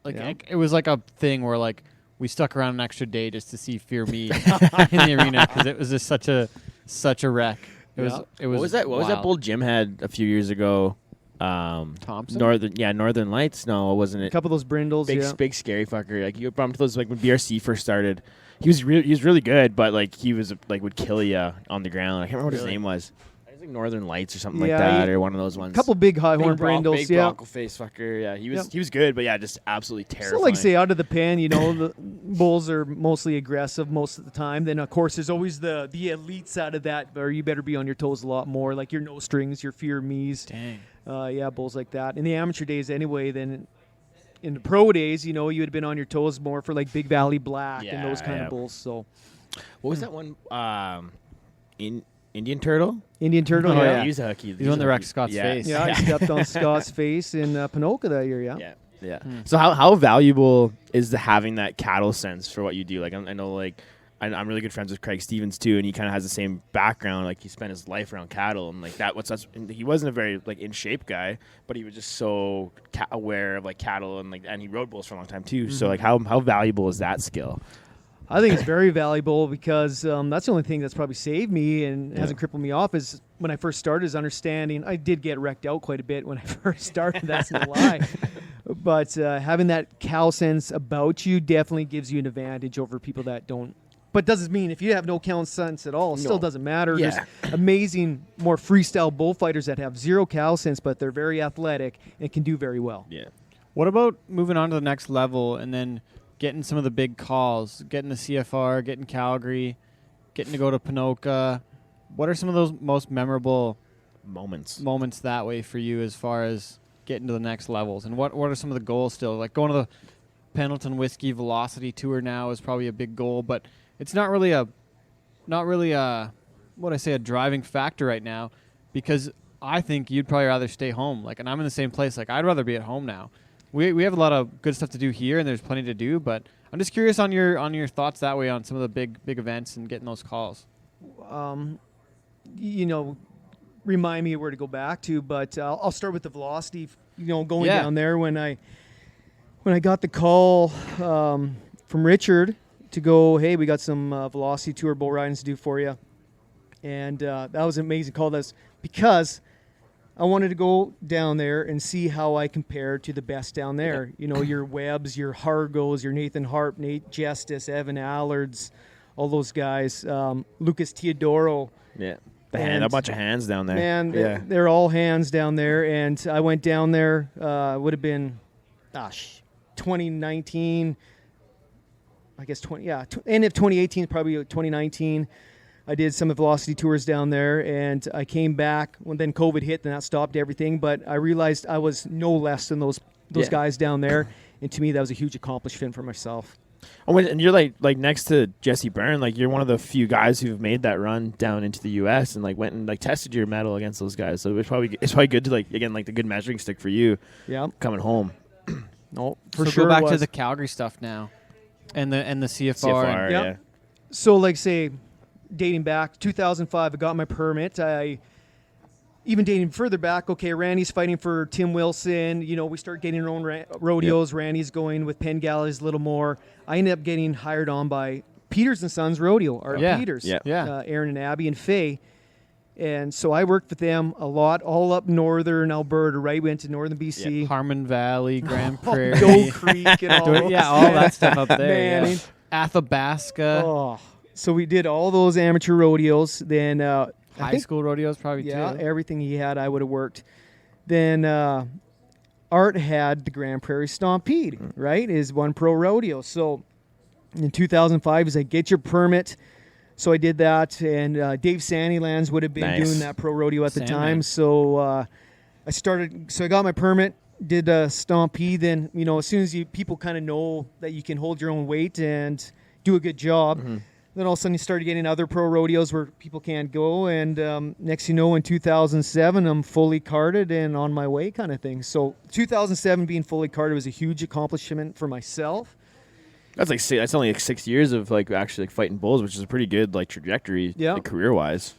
It was like a thing where like we stuck around an extra day just to see Fear Me in the arena because it was just such a wreck. It was. What was that? What was that wild. bull Jim had a few years ago? Thompson? Northern Lights. No, wasn't a it? couple of those brindles. Big, Yeah. big scary fucker. Like you brought him to those like when BRC first started. He was really good, but like he was like would kill you on the ground. I can't remember what his Really? name was. I think Northern Lights or something Yeah, like that, or one of those ones. Couple big high horn big brindles. big Yeah. bronco face fucker. Yeah, he was Yep. he was good, but yeah, just absolutely terrifying. So like say out of the pen, the bulls are mostly aggressive most of the time. Then of course there's always the elites out of that, where you better be on your toes a lot more. Like your no strings, your Fear Me's. Dang. Yeah, bulls like that. In the amateur days anyway, then in the pro days, you would have been on your toes more for like Big Valley Black and those kind of bulls. So what was that one? Indian Turtle. Indian Turtle, Oh, yeah. He was a hooky. He's the one that wrecked Scott's Yeah. face. Yeah, I stepped on Scott's face in Pinoca that year, yeah. Yeah. So how valuable is having that cattle sense for what you do? Like I know like I'm really good friends with Craig Stevens too, and he kind of has the same background. Like he spent his life around cattle, and like and he wasn't a very like in shape guy, but he was just so aware of like cattle and he rode bulls for a long time too. So like how valuable is that skill? I think it's very valuable because that's the only thing that's probably saved me and hasn't crippled me off is when I first started is understanding. I did get wrecked out quite a bit when I first started. That's no lie. But having that cow sense about you definitely gives you an advantage over people that don't. But doesn't mean if you have no cow sense at all, it still doesn't matter. Yeah. There's amazing, more freestyle bullfighters that have zero cow sense, but they're very athletic and can do very well. Yeah. What about moving on to the next level and then getting some of the big calls, getting the CFR, getting Calgary, getting to go to Pinoca? What are some of those most memorable moments that way for you as far as getting to the next levels? And what are some of the goals still? Like going to the Pendleton Whiskey Velocity Tour now is probably a big goal, but it's not really a driving factor right now because I think you'd probably rather stay home. Like, and I'm in the same place. Like, I'd rather be at home now. We have a lot of good stuff to do here, and there's plenty to do. But I'm just curious on your thoughts that way on some of the big events and getting those calls. Remind me where to go back to, but I'll start with the velocity. Going down there when I got the call from Richard to go, hey, we got some Velocity Tour bull riding to do for you. And that was an amazing call. That's because I wanted to go down there and see how I compare to the best down there. You know, your Webbs, your Hargos, your Nathan Harp, Nate Justice, Evan Allards, all those guys. Lucas Teodoro. Yeah. A bunch of hands down there. Man, they're all hands down there. And I went down there, would have been, 2019. I guess end of 2018, probably 2019. I did some Velocity tours down there, and I came back when then COVID hit, and that stopped everything. But I realized I was no less than those guys down there, and to me, that was a huge accomplishment for myself. Oh, and you're like next to Jesse Byrne, like you're one of the few guys who've made that run down into the U.S. and like went and like tested your mettle against those guys. So it's probably good to like again like the good measuring stick for you. Yeah, coming home. No, for so sure. Go back to the Calgary stuff now, and the CFR. Yeah. So like say. Dating back 2005, I got my permit. Even dating further back, okay, Randy's fighting for Tim Wilson. You know, we start getting our own rodeos. Yep. Randy's going with Penn Galleys a little more. I ended up getting hired on by Peters and Sons Rodeo, or Peters, Aaron and Abby and Faye. And so I worked with them a lot, all up northern Alberta, right? Went to northern BC. Yeah. Harmon Valley, Grand Prairie. Doe Creek and all all that stuff up there. Man. Athabasca. Oh. So we did all those amateur rodeos. Then high school rodeos probably too. Yeah, everything he had, I would have worked. Then Art had the Grand Prairie Stampede, right? Is one pro rodeo. So in 2005, he's like, get your permit. So I did that, and Dave Sandylands would have been doing that pro rodeo at the time. So I started. So I got my permit, did Stampede. Then as soon as people kind of know that you can hold your own weight and do a good job. Mm-hmm. Then all of a sudden you started getting other pro rodeos where people can't go. And next you know, in 2007, I'm fully carded and on my way kind of thing. So 2007 being fully carded was a huge accomplishment for myself. That's only like 6 years of like actually like fighting bulls, which is a pretty good like trajectory like, career-wise.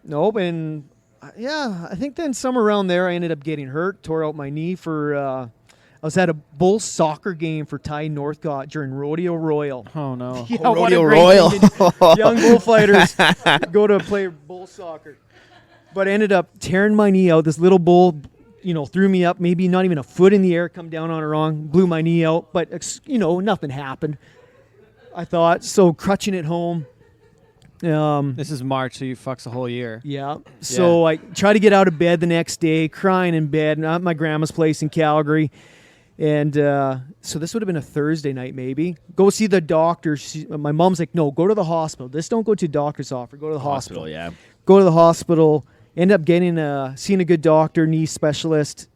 Nope. And I think then somewhere around there I ended up getting hurt, tore out my knee for... I was at a bull soccer game for Ty Northcott during Rodeo Royal. Oh, no. Yeah, Rodeo Royal. Young bullfighters go to play bull soccer. But I ended up tearing my knee out. This little bull, threw me up, maybe not even a foot in the air, come down on it wrong, blew my knee out. But, nothing happened, I thought. So crutching it home. This is March, so you fucks a whole year. Yeah. So I tried to get out of bed the next day, crying in bed, not at my grandma's place in Calgary. And so this would have been a Thursday night maybe. Go see the doctor. My mom's like, no, go to the hospital. Just don't go to a doctor's office. Go to the hospital. Yeah. Go to the hospital. End up seeing a good doctor, knee specialist.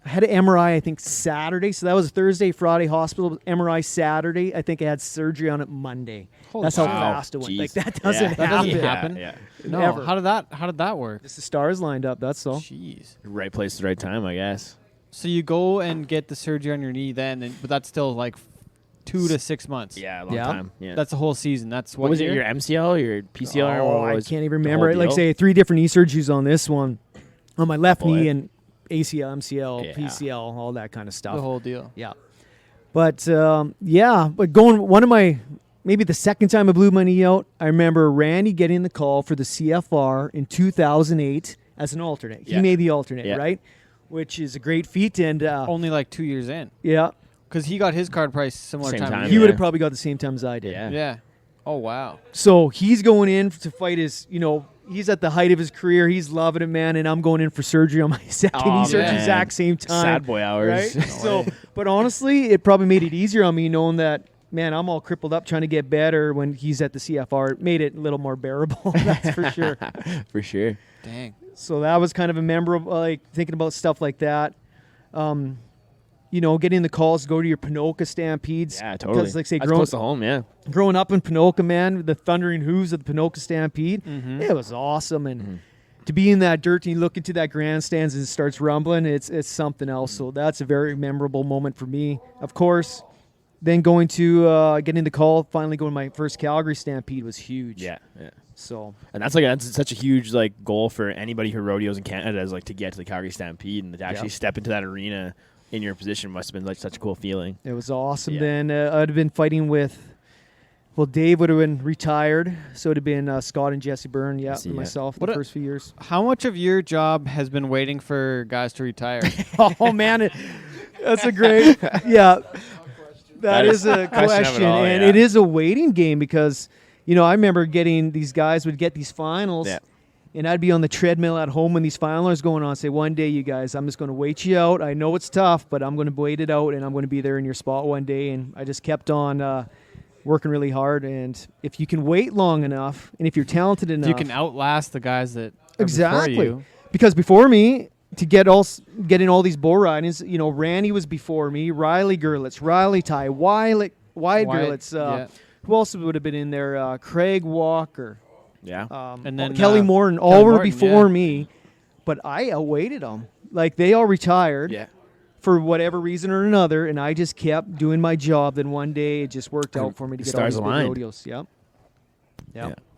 I had an MRI, I think, Saturday. So that was Thursday, Friday, hospital. MRI Saturday. I think I had surgery on it Monday. That's how fast it went. Jeez. Like, that doesn't happen. Yeah. No. Never. How did that work? Just the stars lined up, that's all. Jeez. Right place, right time, I guess. So you go and get the surgery on your knee then, but that's still like 2 to 6 months. Yeah, a long time. Yeah. That's a whole season. That's what was year? it, your MCL, your PCL? Oh, I can't even remember. Like, say, 3 different knee surgeries on this one. On my left knee and ACL, MCL, PCL, all that kind of stuff. The whole deal. Yeah. But, but going, maybe the second time I blew my knee out, I remember Randy getting the call for the CFR in 2008 as an alternate. He made the alternate, right? Which is a great feat. And only like 2 years in. Yeah. Because he got his card price similar time. He would have probably got the same time as I did. Yeah. Oh, wow. So he's going in to fight his, he's at the height of his career. He's loving it, man. And I'm going in for surgery on my second knee surgery exact same time. Sad boy hours. Right? So, but honestly, it probably made it easier on me knowing that, man, I'm all crippled up trying to get better when he's at the CFR. It made it a little more bearable. That's for sure. For sure. Dang. So that was kind of a memorable, like thinking about stuff like that. Getting the calls to go to your Ponoka Stampedes. Yeah, totally. Because, like, say, that's close to home, growing up in Ponoka, man, the thundering hooves of the Ponoka Stampede, it was awesome. And to be in that dirt and you look into that grandstands and it starts rumbling, it's something else. So that's a very memorable moment for me. Of course, then going to getting the call, finally going to my first Calgary Stampede was huge. Yeah. So, and that's such a huge like goal for anybody who rodeos in Canada is like to get to the Calgary Stampede and to actually step into that arena in your position must have been like such a cool feeling. It was awesome. Then I'd have been fighting with Well, Dave would have been retired, so it would have been Scott and Jesse Byrne, and myself the first few years. How much of your job has been waiting for guys to retire? Oh, man. That's a great, that is a question. And it is a waiting game because, I remember these guys would get these finals. Yeah. And I'd be on the treadmill at home when these finals going on. Say, one day, you guys, I'm just going to wait you out. I know it's tough, but I'm going to wait it out, and I'm going to be there in your spot one day. And I just kept on working really hard. And if you can wait long enough, and if you're talented enough, you can outlast the guys that are exactly before you. Because before me, to getting all these bull ridings, Randy was before me, Riley Gerlitz, Riley Ty, Wyatt Gerlitz. Who else would have been in there? Craig Walker. Yeah. And then Kelly Morton, all were before me, but I outweighted them. Like, they all retired for whatever reason or another, and I just kept doing my job. Then one day it just worked out for me to get all these big rodeos. Yep.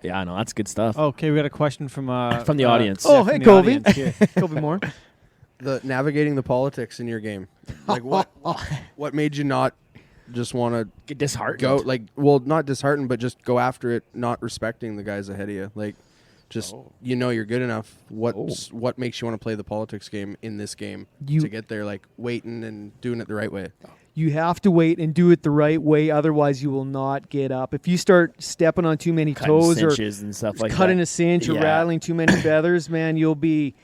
Yeah, I know. That's good stuff. Okay, we got a question from the audience. Oh, hey, Kobe. Kobe Moore. Navigating the politics in your game. Like, what made you not just want to get disheartened? Go, like, well, not disheartened, but just go after it, not respecting the guys ahead of you. Like, just you're good enough. What makes you want to play the politics game in this game to get there? Like, waiting and doing it the right way. You have to wait and do it the right way, otherwise you will not get up. If you start stepping on too many toes or and stuff like cutting that. A cinch or rattling too many feathers, man, you'll be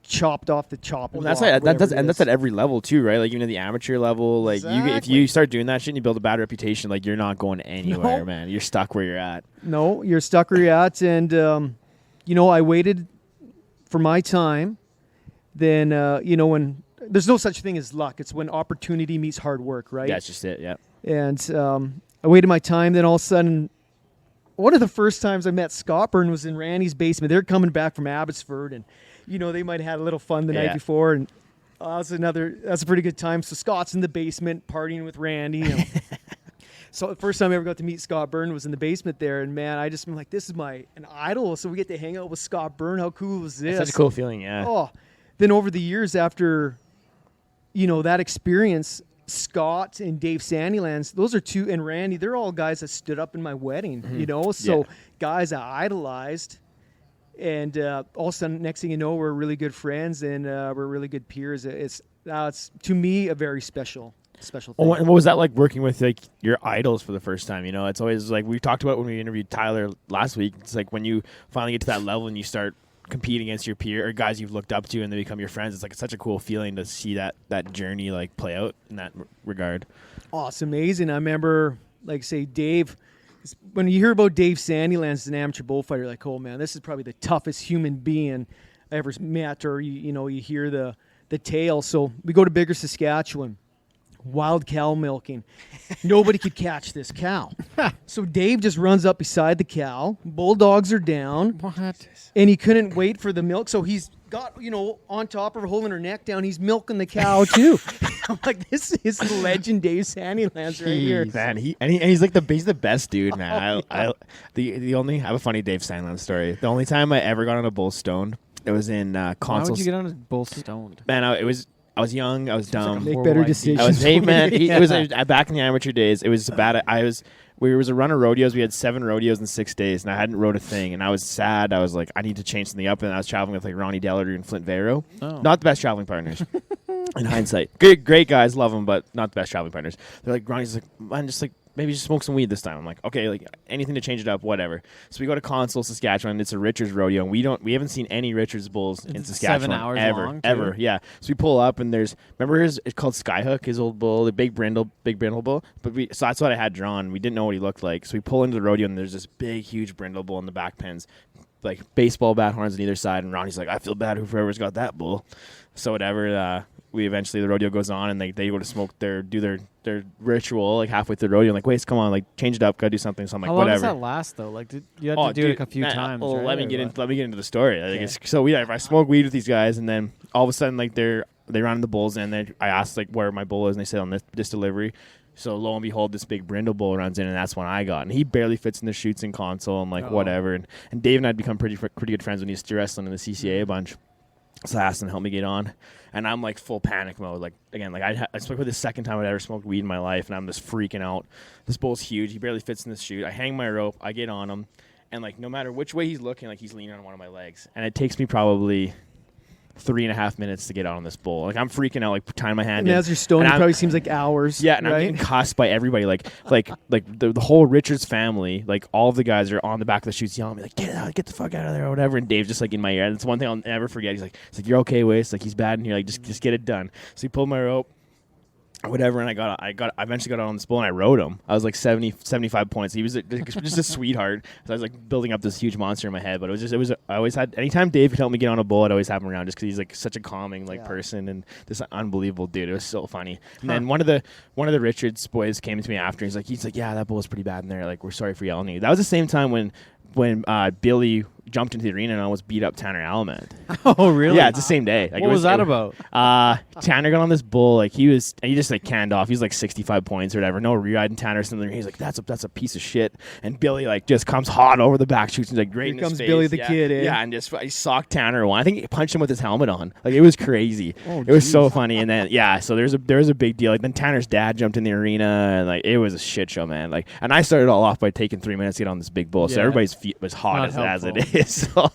chopped off the chopping block. That's at every level too, right? Like, even at the amateur level, like if you start doing that shit and you build a bad reputation, like, you're not going anywhere, man. You're stuck where you're at. No, you're stuck where you're at, and I waited for my time. Then when there's no such thing as luck, it's when opportunity meets hard work, right? That's just it. Yeah. And I waited my time. Then all of a sudden, one of the first times I met Scott Byrne was in Randy's basement. They're coming back from Abbotsford, and they might have had a little fun the night before, and that's a pretty good time. So Scott's in the basement partying with Randy. So the first time I ever got to meet Scott Byrne was in the basement there, and man, I just been like, this is an idol. So we get to hang out with Scott Byrne. How cool is this? It's such a cool feeling, yeah. Oh, then over the years after, that experience, Scott and Dave Sandylands, those are two, and Randy, they're all guys that stood up in my wedding, So guys I idolized. And all of a sudden, next thing you know, we're really good friends and we're really good peers. It's to me a very special thing. Oh, and what was that like working with like your idols for the first time? It's always like we talked about when we interviewed Tyler last week. It's like when you finally get to that level and you start competing against your peer or guys you've looked up to and they become your friends. It's like such a cool feeling to see that journey like play out in that regard. Oh, it's amazing. I remember, like, say, Dave. When you hear about Dave Sandylands as an amateur bullfighter, you're like, oh man, this is probably the toughest human being I ever met. Or you hear the tale. So we go to Bigger, Saskatchewan, wild cow milking. Nobody could catch this cow. So Dave just runs up beside the cow. Bulldogs are down. What? And he couldn't wait for the milk, so he's got, on top of her, holding her neck down. He's milking the cow too. I'm like, this is the legend Dave Sandylands right here. Man, he's like he's the best dude, man. I have a funny Dave Sandylands story. The only time I ever got on a bull stoned, it was in Consul. Why would you get on a bull stoned? Man, I was young. I was dumb. Make better decisions. It was back in the amateur days. It was bad. We was a run of rodeos. We had 7 rodeos in 6 days, and I hadn't rode a thing. And I was sad. I was like, I need to change something up. And I was traveling with like Ronnie Dellader and Flint Vero. Oh. Not the best traveling partners. In hindsight, great guys, love them, but not the best traveling partners. They're like, Ronnie's like, man, just like maybe just smoke some weed this time. I'm like, okay, like anything to change it up, whatever. So we go to Consul, Saskatchewan. It's a Richards rodeo, and we haven't seen any Richards bulls in Saskatchewan 7 hours long, ever. Yeah. So we pull up, and it's called Skyhook, his old bull, the big brindle bull. So that's what I had drawn. We didn't know what he looked like. So we pull into the rodeo, and there's this big, huge brindle bull in the back pens, like baseball bat horns on either side. And Ronnie's like, I feel bad whoever's got that bull. So whatever. The rodeo goes on, and they go to smoke do their ritual like halfway through the rodeo. I'm like, wait, come on, like change it up, gotta do something. So I'm like, whatever. How long does that last though? Like, you have to do it a few times. Well, right? let me get into the story. Like, I smoke weed with these guys, and then all of a sudden, like they run the bulls, and I asked like where my bull is, and they said on this delivery. So lo and behold, this big brindle bull runs in, and that's when I got. And he barely fits in the chutes in Consul, and like whatever. And Dave and I'd become pretty good friends when he was wrestling in the CCA a bunch. So I asked him to help me get on, and I'm like full panic mode. Like again, like I spoke with the second time I'd ever smoked weed in my life, and I'm just freaking out. This bull's huge. He barely fits in this chute. I hang my rope. I get on him, and like no matter which way he's looking, like he's leaning on one of my legs, and it takes me probably 3.5 minutes to get on this bull. Like I'm freaking out, like tying my hand. And as you're stoned, it probably seems like hours. Yeah, and right? I'm getting cussed by everybody. Like the whole Richards family. Like all of the guys are on the back of the chutes yelling at me, like get the fuck out of there or whatever. And Dave's just like in my ear. And it's one thing I'll never forget. He's like, you're okay, Wacey. Like he's bad in here. Like just get it done. So he pulled my rope. Whatever, and I eventually got on this bull and I rode him. I was like 75 points. He was just a sweetheart. So I was like building up this huge monster in my head. But I always had, anytime Dave could help me get on a bull, I'd always have him around just because he's like such a calming person and this unbelievable dude. It was so funny. And then one of the Richards boys came to me after. He's like, yeah, that bull was pretty bad in there. Like, we're sorry for yelling at you. That was the same time when Billy jumped into the arena and almost beat up Tanner Alamant. Oh, really? Yeah, it's the same day. Like, what was that about? Tanner got on this bull. Like he just like canned off. He's like 65 points or whatever. No re-ride, and Tanner's in there. He's like, that's a piece of shit. And Billy like just comes hot over the back, shoots him like right in his face. Here comes Billy the kid, eh? Yeah, and just he socked Tanner one. I think he punched him with his helmet on. Like it was crazy. It was so funny. And then so there was a big deal. Like then Tanner's dad jumped in the arena and like it was a shit show, man. Like, and I started all off by taking 3 minutes to get on this big bull. So everybody's feet was hot as it is. So.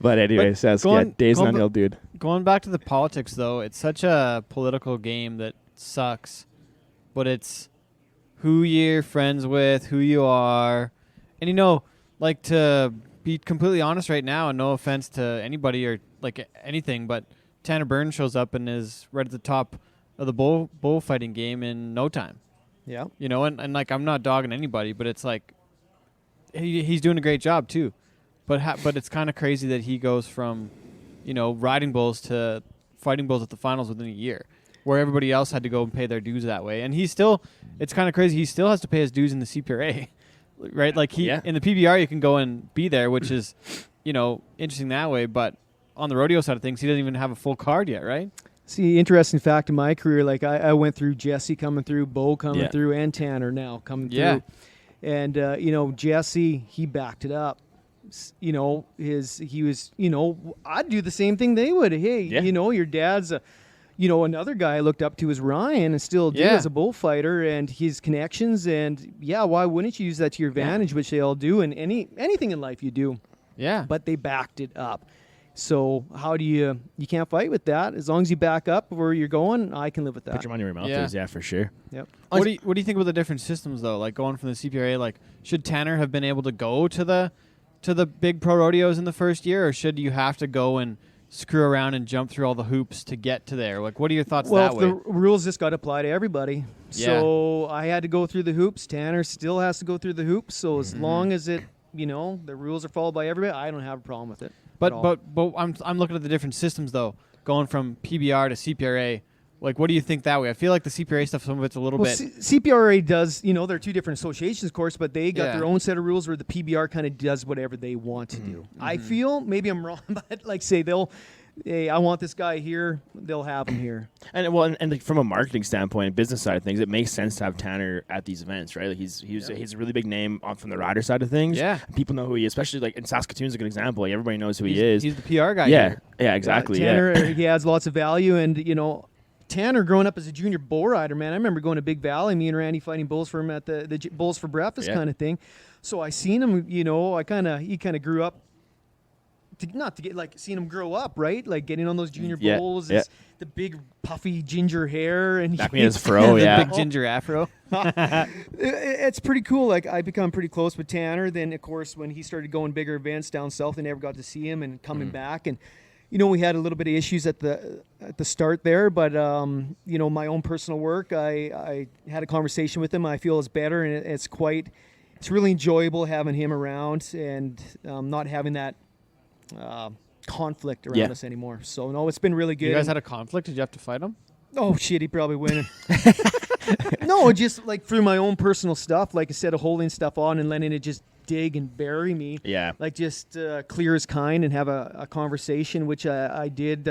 But anyways, Dave's not ill, dude. Going back to the politics, though, it's such a political game that sucks. But it's who you're friends with, who you are. And, like to be completely honest right now, and no offense to anybody or like anything, but Tanner Burns shows up and is right at the top of the bullfighting game in no time. Yeah. And like I'm not dogging anybody, but it's like he's doing a great job, too. But it's kind of crazy that he goes from, riding bulls to fighting bulls at the finals within a year, where everybody else had to go and pay their dues that way. And it's kind of crazy. He still has to pay his dues in the CPRA, right? Like in the PBR, you can go and be there, which is, interesting that way. But on the rodeo side of things, he doesn't even have a full card yet, right? See, interesting fact in my career, like I went through Jesse coming through, Bo coming through, and Tanner now coming through. And, Jesse, he backed it up. He was, I'd do the same thing they would. Hey, your dad's, another guy I looked up to is Ryan and still do as a bullfighter and his connections. And why wouldn't you use that to your advantage, which they all do in anything in life you do. Yeah. But they backed it up. So how do you can't fight with that. As long as you back up where you're going, I can live with that. Put your money where your mouth is, for sure. Yep. What do you think about the different systems though? Like going from the CPRA, like should Tanner have been able to go to the big pro rodeos in the first year, or should you have to go and screw around and jump through all the hoops to get to there? Like, what are your thoughts that way? Well, the rules just got to apply to everybody. Yeah. So I had to go through the hoops. Tanner still has to go through the hoops. So as long as the rules are followed by everybody, I don't have a problem with it. But I'm looking at the different systems though, going from PBR to CPRA. Like, what do you think that way? I feel like the CPRA stuff, some of it's a little bit. CPRA does, they're two different associations, of course, but they got their own set of rules where the PBR kind of does whatever they want to do. I feel, maybe I'm wrong, but like say I want this guy here, they'll have him here. And like from a marketing standpoint, business side of things, it makes sense to have Tanner at these events, right? Like he's a really big name from the rider side of things. Yeah, people know who he is, especially like in Saskatoon's a good example. Like everybody knows who he is. He's the PR guy. Yeah, here. Yeah, exactly. Tanner, he adds lots of value, and Tanner, growing up as a junior bull rider, man, I remember going to Big Valley, me and Randy fighting bulls for him at the Bulls for Breakfast kind of thing. So I seen him, he kind of grew up, seeing him grow up, right? Like getting on those junior bulls, the big puffy ginger hair, and back me his fro, big ginger afro. It's pretty cool. Like I become pretty close with Tanner. Then of course when he started going bigger events down south, I never got to see him and coming back and. We had a little bit of issues at the start there, but my own personal work, I had a conversation with him. I feel it's better, and it's really enjoyable having him around and not having that conflict around us anymore. So no, it's been really good. You guys had a conflict? Did you have to fight him? Oh shit, he probably win. No, just like through my own personal stuff, like instead of holding stuff on and letting it just dig and bury me. Yeah. Like just clear as kind and have a conversation, which I did,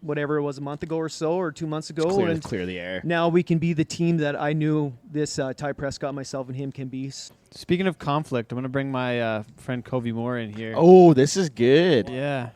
whatever it was, a month ago or so, or 2 months ago. Clear the air. Now we can be the team that I knew this Ty Prescott, myself, and him can be. Speaking of conflict, I'm going to bring my friend Covey Moore in here. Oh, this is good. Yeah.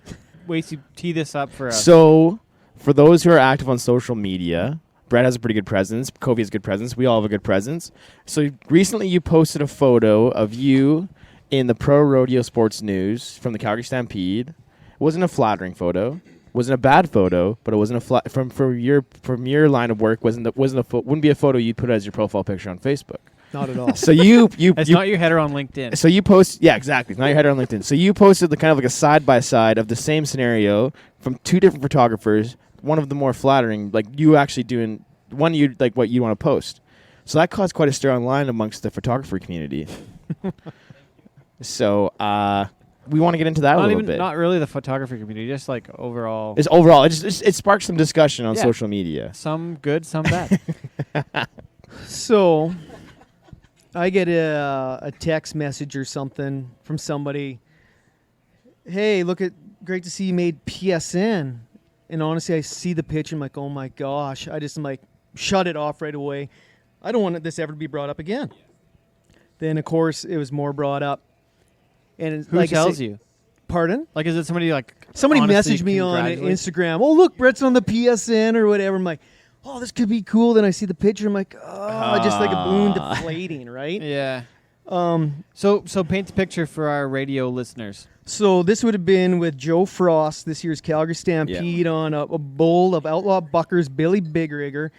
Wacey, tee this up for us. So, for those who are active on social media, Brett has a pretty good presence. Kobe has a good presence. We all have a good presence. So, recently you posted a photo of you in the Pro Rodeo Sports News from the Calgary Stampede. It wasn't a flattering photo. It wasn't a bad photo, but it wasn't a from your line of work. Wouldn't be a photo you'd put as your profile picture on Facebook. Not at all. So you it's not your header on LinkedIn. So you post, yeah, exactly. It's not your header on LinkedIn. So you posted the kind of like a side by side of the same scenario from two different photographers. One of them more flattering, like you actually doing one you like what you want to post. So that caused quite a stir online amongst the photographer community. So we want to get into that a little bit. Not really the photography community, just like overall. It's overall. It sparks some discussion on social media. Some good, some bad. So I get a text message or something from somebody. Hey, great to see you made PSN. And honestly, I see the picture. I'm like, oh my gosh. I just am like, shut it off right away. I don't want this ever to be brought up again. Then, of course, it was more brought up. And Who tells you? Pardon? Like, is it somebody like... Somebody messaged me on Instagram. Oh, look, Brett's on the PSN or whatever. I'm like, oh, this could be cool. Then I see the picture. I'm like, oh, just like a balloon deflating, right? Yeah. So paint the picture for our radio listeners. So this would have been with Joe Frost, this year's Calgary Stampede, on a bowl of Outlaw Bucker's Billy Big Rigger.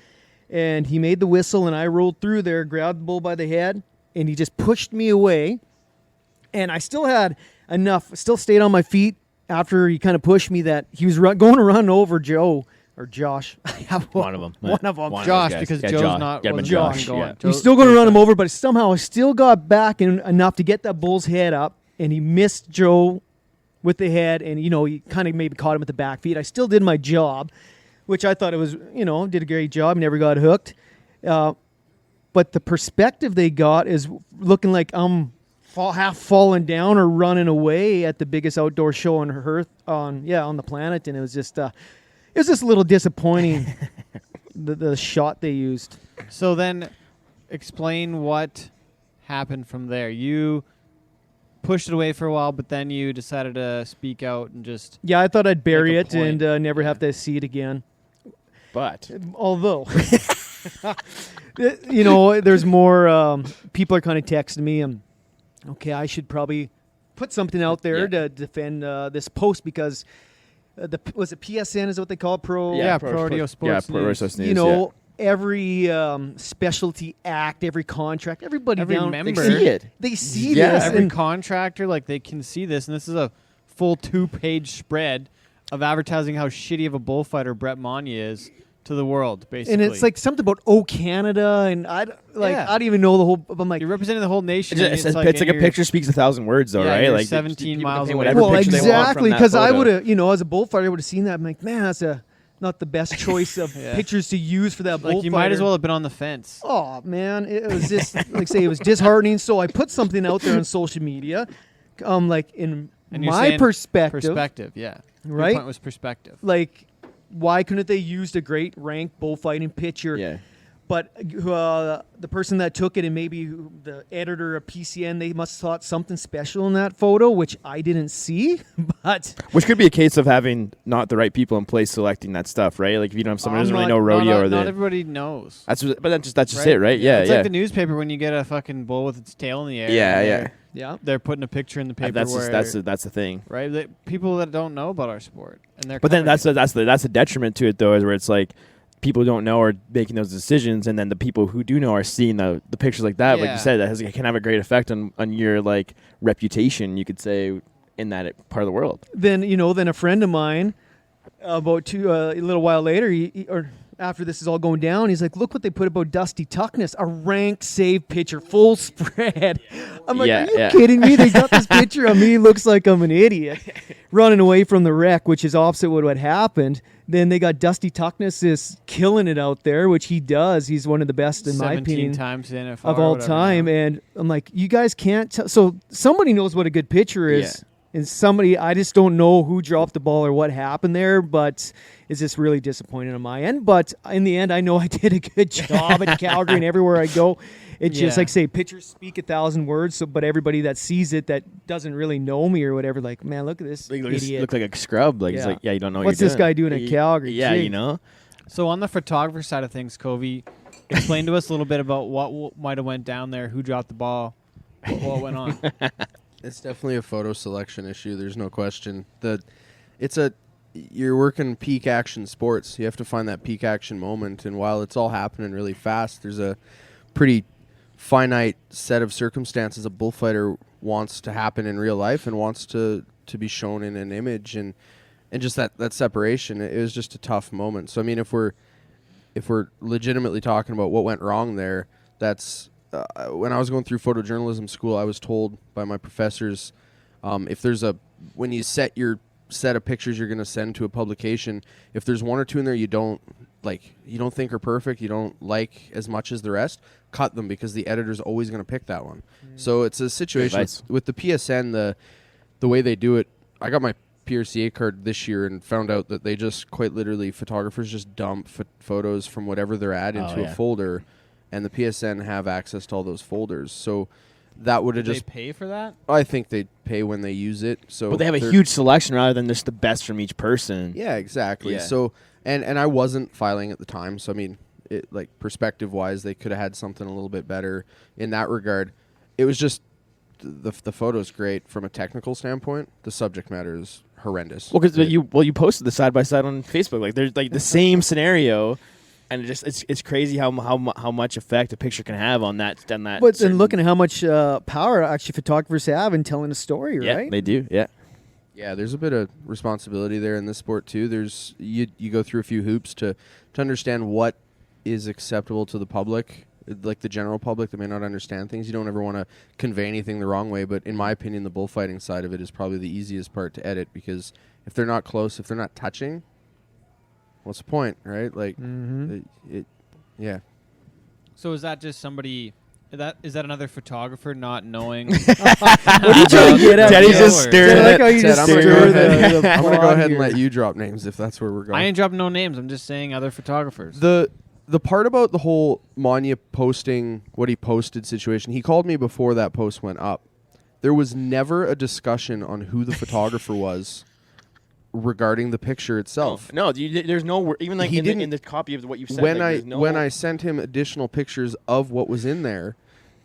And he made the whistle, and I rolled through there, grabbed the bull by the head, and he just pushed me away. And I still had enough, still stayed on my feet after he kind of pushed me that he was going to run over Joe. Or Josh. One of them. One of them. Josh, because Joe's not... Josh. Going. He's still going to run him over, but somehow I still got back enough to get that bull's head up, and he missed Joe with the head, and, he kind of maybe caught him with the back feet. I still did my job, which I thought it was, did a great job, never got hooked. But the perspective they got is looking like I'm half falling down or running away at the biggest outdoor show on Earth, on the planet, and it was just... It was just a little disappointing, the shot they used. So then explain what happened from there. You pushed it away for a while, but then you decided to speak out and just... Yeah, I thought I'd bury it and never have to see it again. But... Although, there's more... people are kind of texting me, okay, I should probably put something out there to defend this post because... was it PSN is what they call it? Pro Rodeo Sports News. News. Every specialty act, every contract, every member. They see it. They see this. Every contractor, they can see this. And this is a full 2-page spread of advertising how shitty of a bullfighter Brett Monea is to the world, basically. And it's like something about Canada, and I don't even know the whole... I'm like... You're representing the whole nation. It's like a picture speaks 1,000 words, though, right? Like 17 miles away. Well, exactly, because I would have, as a bullfighter, I would have seen that. I'm like, man, that's not the best choice of pictures to use for that bullfighter. You might as well have been on the fence. Oh, man, it was just, it was disheartening. So I put something out there on social media, in my perspective. Yeah. Right? Your point was perspective. Why couldn't they use a great ranked bullfighting picture? Yeah. But the person that took it and maybe the editor of PCN, they must have thought something special in that photo, which I didn't see. But which could be a case of having not the right people in place selecting that stuff, right? Like if you don't have someone who doesn't really know rodeo, not everybody knows. That's just it, right? Yeah, it's like the newspaper when you get a fucking bull with its tail in the air. Yeah. They're putting a picture in the paper. That's the thing, right? People that don't know about our sport, and they're. But then that's the detriment to it, though, is where it's like people don't know are making those decisions, and then the people who do know are seeing the pictures like that. Like you said, that can have a great effect on your reputation. You could say in that part of the world. Then a friend of mine, about a little while later, or after this is all going down, he's like, look what they put about Dusty Tuckness, a rank save picture, full spread. I'm like, are you kidding me? They got this picture of me, looks like I'm an idiot, running away from the wreck, which is opposite what had happened. Then they got Dusty Tuckness is killing it out there, which he does. He's one of the best, in my opinion, times in NFL of all time. And I'm like, you guys can't tell. So somebody knows what a good picture is. Yeah. And I just don't know who dropped the ball or what happened there, but it's just really disappointing on my end. But in the end, I know I did a good job at Calgary and everywhere I go. It's just like say pictures speak 1,000 words. So, but everybody that sees it that doesn't really know me or whatever, like, man, look at this idiot. Look like a scrub. Like, it's like, you don't know what's this guy doing at Calgary. Yeah, you know. So on the photographer side of things, Covey, explain to us a little bit about what might have went down there, who dropped the ball, what went on. It's definitely a photo selection issue. There's no question. You're working peak action sports. You have to find that peak action moment. And while it's all happening really fast, there's a pretty finite set of circumstances a bullfighter wants to happen in real life and wants to be shown in an image. And just that separation, it was just a tough moment. So, I mean, if we're legitimately talking about what went wrong there, that's when I was going through photojournalism school, I was told by my professors, when you set your set of pictures you're going to send to a publication, if there's one or two in there you don't think are perfect, you don't like as much as the rest, cut them, because the editor's always going to pick that one. So it's a situation with the PSN, the way they do it. I got my PRCA card this year and found out that they just quite literally, photographers just dump photos from whatever they're at into a folder, and the PSN have access to all those folders. So that would have just... They pay for that? I think they pay when they use it. So, but they have a huge selection rather than just the best from each person. Yeah, exactly. Yeah. So, and I wasn't filing at the time. So, I mean, perspective-wise, they could have had something a little bit better in that regard. It was just... The photo's great from a technical standpoint. The subject matter is horrendous. Well, because you posted the side-by-side on Facebook. Like, there's like the same scenario... And it's crazy how much effect a picture can have on that. But then looking at how much power actually photographers have in telling a story, right? Yeah, they do. Yeah. Yeah, there's a bit of responsibility there in this sport too. There's you go through a few hoops to understand what is acceptable to the public, like the general public that may not understand things. You don't ever want to convey anything the wrong way, but in my opinion, the bullfighting side of it is probably the easiest part to edit, because if they're not close, if they're not touching, what's the point, right? Like, yeah. So is that just somebody? Is that another photographer not knowing? What are you trying to get at? Daddy's just staring. I like how you just I'm gonna go ahead and here. let you drop names if that's where we're going. I ain't dropping no names. I'm just saying other photographers. The part about the whole Mon-yeah posting what he posted situation, he called me before that post went up. There was never a discussion on who the photographer was regarding the picture itself. No, there's no even like in the copy of what you said. When I sent him additional pictures of what was in there,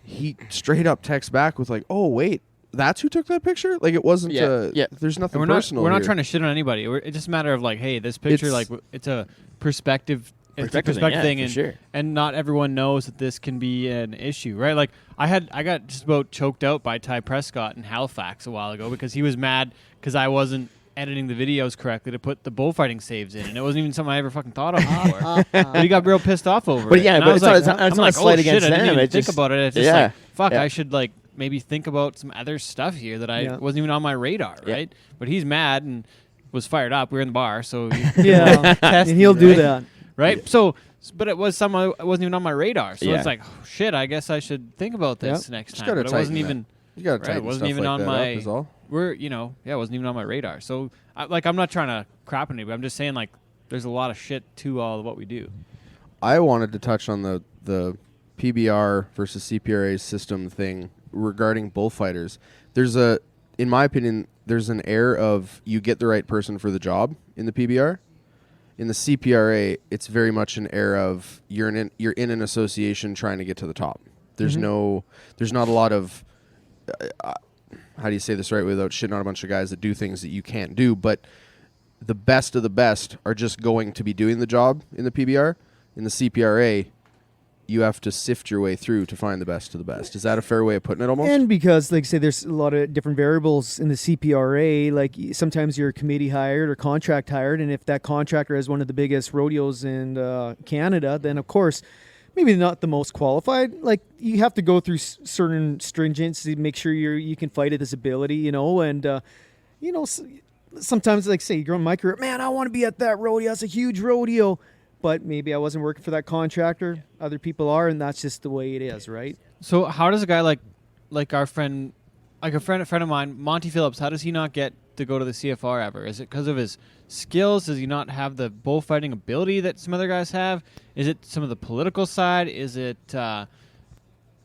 he straight up texts back with like, "Oh wait, that's who took that picture." Like it wasn't. There's nothing personal. We're not here. trying to shit on anybody. It's just a matter of like, hey, this picture, it's a perspective. It's a perspective thing, and sure. And not everyone knows that this can be an issue, right? Like I got just about choked out by Ty Prescott in Halifax a while ago because he was mad because I wasn't editing the videos correctly to put the bullfighting saves in, and it wasn't even something I ever fucking thought of before. But he got real pissed off over but it. Yeah, and but it's not a slight against them. I didn't even think just, about it. It's just yeah, like, fuck, yeah. I should like maybe think about some other stuff here that I wasn't even on my radar, right? Yeah. But he's mad and was fired up. We were in the bar, so and he'll do that, right? Yeah. So, but it was someone it wasn't even on my radar, so Yeah. it's like, oh, shit, I guess I should think about this next time. Gotta But it wasn't tighten even. You gotta Right, tighten it wasn't stuff even like on that my. up is all. It wasn't even on my radar. So, I'm not trying to crap on anybody. I'm just saying, like, there's a lot of shit to all of what we do. I wanted to touch on the PBR versus CPRA system thing regarding bullfighters. In my opinion, there's an air of you get the right person for the job in the PBR. In the CPRA, it's very much an air of you're in an association trying to get to the top. There's there's not a lot of how do you say this right without shitting on a bunch of guys that do things that you can't do, but the best of the best are just going to be doing the job in the PBR. In the CPRA, you have to sift your way through to find the best of the best. Is that a fair way of putting it almost? And because, like, say, there's a lot of different variables in the CPRA, like sometimes you're committee hired or contract hired, and if that contractor has one of the biggest rodeos in Canada, then of course, maybe not the most qualified. Like, you have to go through certain stringency to make sure you can fight a disability, and sometimes, like, say, you're on my career, man, I want to be at that rodeo. That's a huge rodeo. But maybe I wasn't working for that contractor. Other people are, and that's just the way it is, right? So how does a guy like our friend, like a friend of mine, Monty Phillips, how does he not get to go to the CFR ever? Is it because of his skills? Does he not have the bullfighting ability that some other guys have? Is it some of the political side? Is it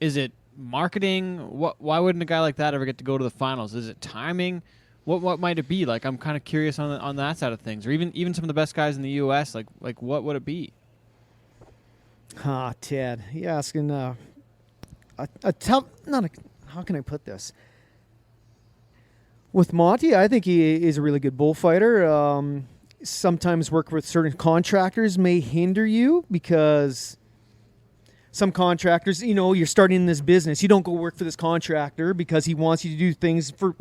Is it marketing? Why wouldn't a guy like that ever get to go to the finals? Is it timing? What might it be? Like, I'm kind of curious on that side of things, or even some of the best guys in the U.S. Like what would it be? Ted, you asking how can I put this? With Monty, I think he is a really good bullfighter. Sometimes work with certain contractors may hinder you because some contractors, you're starting in this business. You don't go work for this contractor because he wants you to do things for,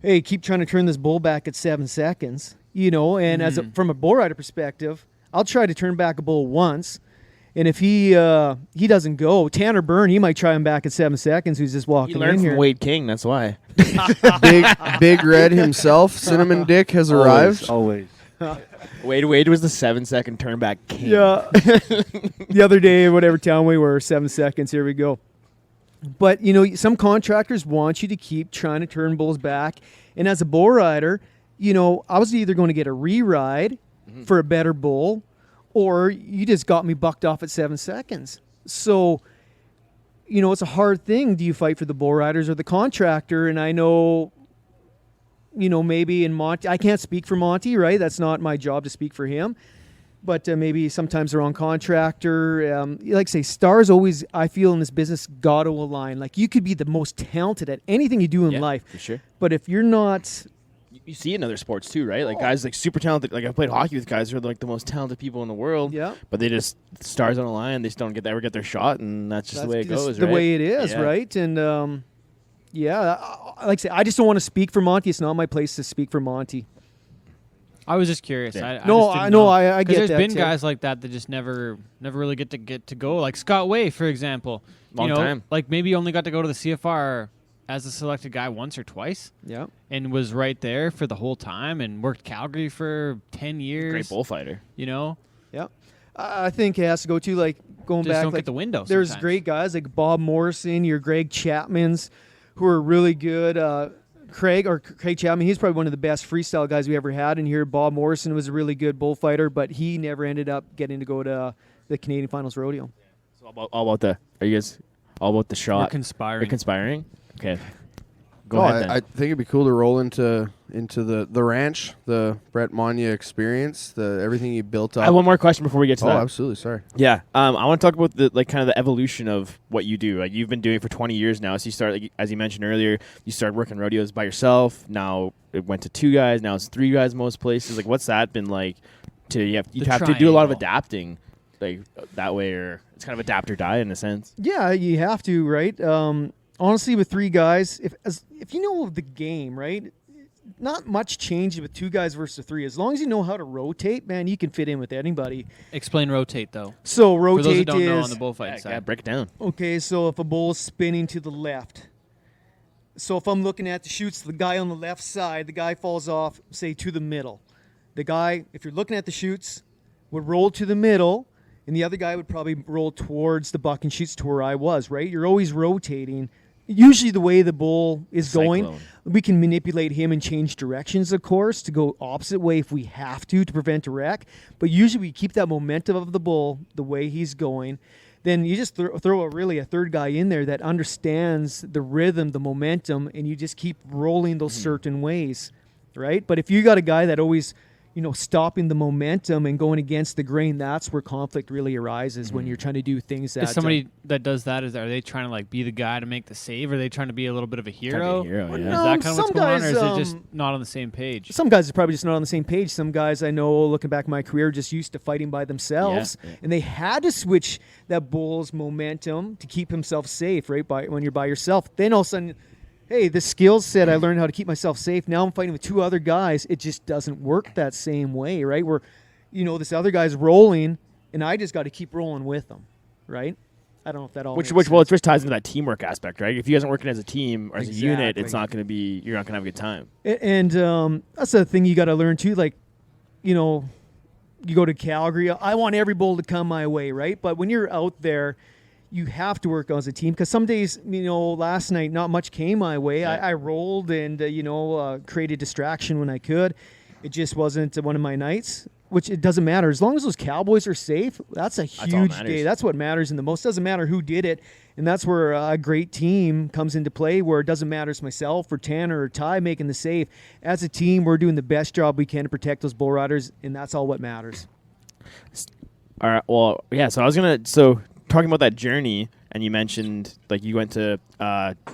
hey, keep trying to turn this bull back at 7 seconds, and from a bull rider perspective, I'll try to turn back a bull once. And if he doesn't go, Tanner Byrne, he might try him back at 7 seconds. Who's just walking in here? From Wade King, that's why. Big Red himself, Cinnamon Dick, has arrived. Always. Wade was the 7-second turn back king. Yeah. The other day, whatever town we were, 7 seconds. Here we go. But some contractors want you to keep trying to turn bulls back. And as a bull rider, I was either going to get a re-ride for a better bull, or you just got me bucked off at 7 seconds. So, it's a hard thing. Do you fight for the bull riders or the contractor? And I know, maybe in Monty, I can't speak for Monty, right? That's not my job to speak for him. But maybe sometimes the wrong contractor. Like I say, stars always, I feel, in this business, got to align. Like, you could be the most talented at anything you do in life. For sure. But if you're not... You see it in other sports too, right? Like guys like super talented. Like I've played hockey with guys who are like the most talented people in the world. Yeah. But they just stars on the line. They just don't ever get their shot, and that's the way it goes. The way it is, right? And like I say, I just don't want to speak for Monty. It's not my place to speak for Monty. I was just curious. Yeah. I get that. There's been guys like that just never really get to go. Like Scott Way, for example. Long time. Like maybe only got to go to the CFR as a selected guy once or twice. Yeah. And was right there for the whole time and worked Calgary for 10 years. Great bullfighter. Yeah. I think it has to go to, like, going just back. Don't like, get the window there's sometimes. great guys like Bob Morrison, your Greg Chapmans, who are really good. Craig Chapman, he's probably one of the best freestyle guys we ever had in here. Bob Morrison was a really good bullfighter, but he never ended up getting to go to the Canadian Finals Rodeo. So all about the shot? We're conspiring. Okay. Go ahead then. I think it'd be cool to roll into the ranch, the Brett Monea experience, everything you built up. I have one more question before we get to that. Oh, absolutely. Sorry. Yeah. I want to talk about the evolution of what you do. Like, you've been doing it for 20 years now. So you start, like, as you mentioned earlier, you started working rodeos by yourself. Now it went to 2 guys. Now it's 3 guys most places. Like, what's that been like? You have to do a lot of adapting, like, that way, or it's kind of adapt or die in a sense. Yeah, you have to, right? Honestly, with 3 guys, if you know the game, right, not much changes with 2 guys versus 3. As long as you know how to rotate, man, you can fit in with anybody. Explain rotate, though. So rotate for those who don't know is on the bullfight side. Yeah, break it down. Okay, so if a bull is spinning to the left, so if I'm looking at the chutes, the guy on the left side, the guy falls off, say, to the middle. The guy, if you're looking at the chutes, would roll to the middle, and the other guy would probably roll towards the buck and chutes to where I was, right? You're always rotating. Usually the way the bull is going, we can manipulate him and change directions, of course, to go opposite way if we have to prevent a wreck. But usually we keep that momentum of the bull the way he's going. Then you just throw a third guy in there that understands the rhythm, the momentum, and you just keep rolling those certain ways, right? But if you got a guy that always, stopping the momentum and going against the grain, that's where conflict really arises when you're trying to do things that... Is somebody that does that, are they trying to, like, be the guy to make the save, or are they trying to be a little bit of a hero? Yeah. Is that kind of what's going on, or is it just not on the same page? Some guys are probably just not on the same page. Some guys I know, looking back at my career, just used to fighting by themselves, and they had to switch that bull's momentum to keep himself safe, right, when you're by yourself. Then all of a sudden... Hey, the skills set, I learned how to keep myself safe. Now I'm fighting with 2 other guys. It just doesn't work that same way, right? Where, this other guy's rolling, and I just got to keep rolling with them, right? I don't know if that all which ties into that teamwork aspect, right? If you guys aren't working as a team or as a unit, it's not going to be, you're not going to have a good time. And that's the thing you got to learn too. Like, you go to Calgary, I want every bull to come my way, right? But when you're out there, you have to work as a team, because some days, last night, not much came my way. I rolled and, created distraction when I could. it just wasn't one of my nights. Which it doesn't matter as long as those Cowboys are safe. That's a huge day. That's what matters in the most. Doesn't matter who did it, and that's where a great team comes into play. Where it doesn't matter if it's myself or Tanner or Ty making the save. As a team, we're doing the best job we can to protect those bull riders, and that's all what matters. All right. Well, yeah. So talking about that journey, and you mentioned like you went to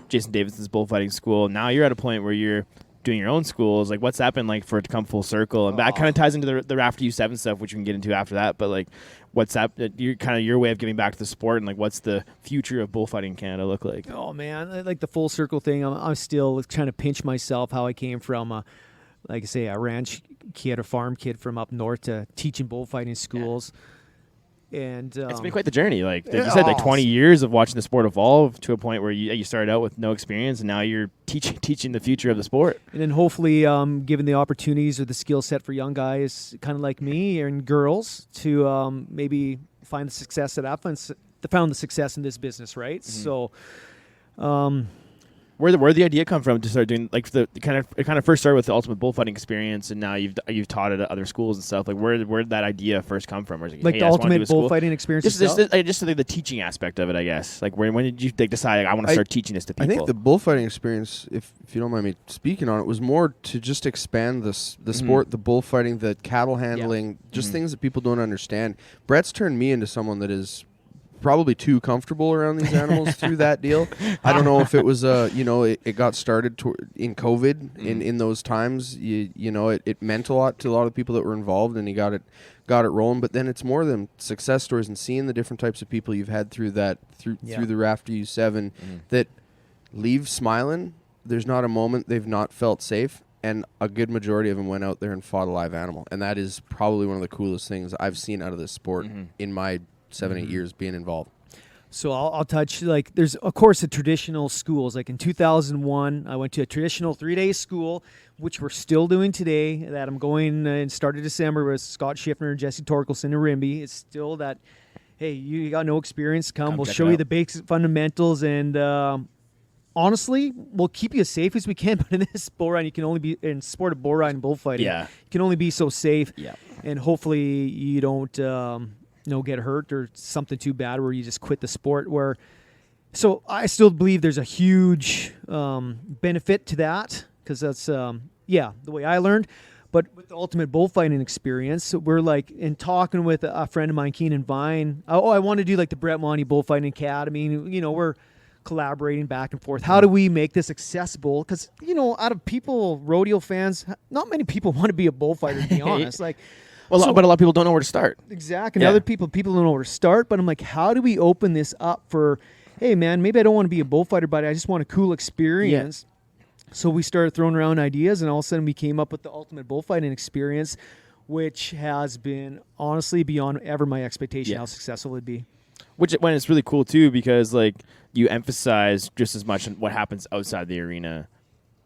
Jason Davidson's bullfighting school. Now you're at a point where you're doing your own schools. Like, what's that been like for it to come full circle? And that kind of ties into the Rafter U7 stuff, which we can get into after that. But like, what's that? Your way of giving back to the sport, and like, what's the future of bullfighting in Canada look like? Oh man, like the full circle thing. I'm still trying to pinch myself how I came from, like I say, a ranch kid, a farm kid from up north to teaching bullfighting schools. And it's been quite the journey. Like you said, like 20 years of watching the sport evolve to a point where you started out with no experience, and now you're teaching the future of the sport. And then hopefully given the opportunities or the skill set for young guys kind of like me and girls to maybe find the success that I've found the success in this business, right? So where the idea come from to start doing like it kind of first started with the ultimate bullfighting experience, and now you've taught it at other schools and stuff. Like where did that idea first come from? Or is it, like the ultimate bullfighting experience. Just like the teaching aspect of it, I guess. Like when did you decide like, I want to start teaching this to people? I think the bullfighting experience, if you don't mind me speaking on it, was more to just expand the sport, the bullfighting, the cattle handling, just things that people don't understand. Brett's turned me into someone that is probably too comfortable around these animals through that deal. I don't know if it was it got started in COVID in those times. It meant a lot to a lot of people that were involved, and he got it rolling. But then it's more than success stories and seeing the different types of people you've had through the Rafter U7 that leave smiling. There's not a moment they've not felt safe, and a good majority of them went out there and fought a live animal, and that is probably one of the coolest things I've seen out of this sport in my 7-8 years being involved. So I'll touch, like, there's, of course, the traditional schools. Like in 2001, I went to a traditional 3-day school, which we're still doing today, that I'm going and started December with Scott Schiffner and Jesse Torkelson and Rimby. It's still that, hey, you got no experience, come we'll show you the basic fundamentals, and honestly, we'll keep you as safe as we can, but in this bull ride, you can only be, in sport of bull riding and bullfighting, you can only be so safe, and hopefully you don't get hurt or something too bad where you just quit the sport. So I still believe there's a huge benefit to that, because that's the way I learned. But with the ultimate bullfighting experience, we're like in talking with a friend of mine, Keenan Vine. I want to do like the Brett Monea Bullfighting Academy. We're collaborating back and forth. How do we make this accessible? Because out of people, rodeo fans, not many people want to be a bullfighter, to be honest. Like. But a lot of people don't know where to start. Exactly. And other people don't know where to start. But I'm like, how do we open this up for, hey, man, maybe I don't want to be a bullfighter, but I just want a cool experience. Yeah. So we started throwing around ideas, and all of a sudden we came up with the ultimate bullfighting experience, which has been honestly beyond ever my expectation how successful it'd be. When it's really cool, too, because like you emphasize just as much on what happens outside the arena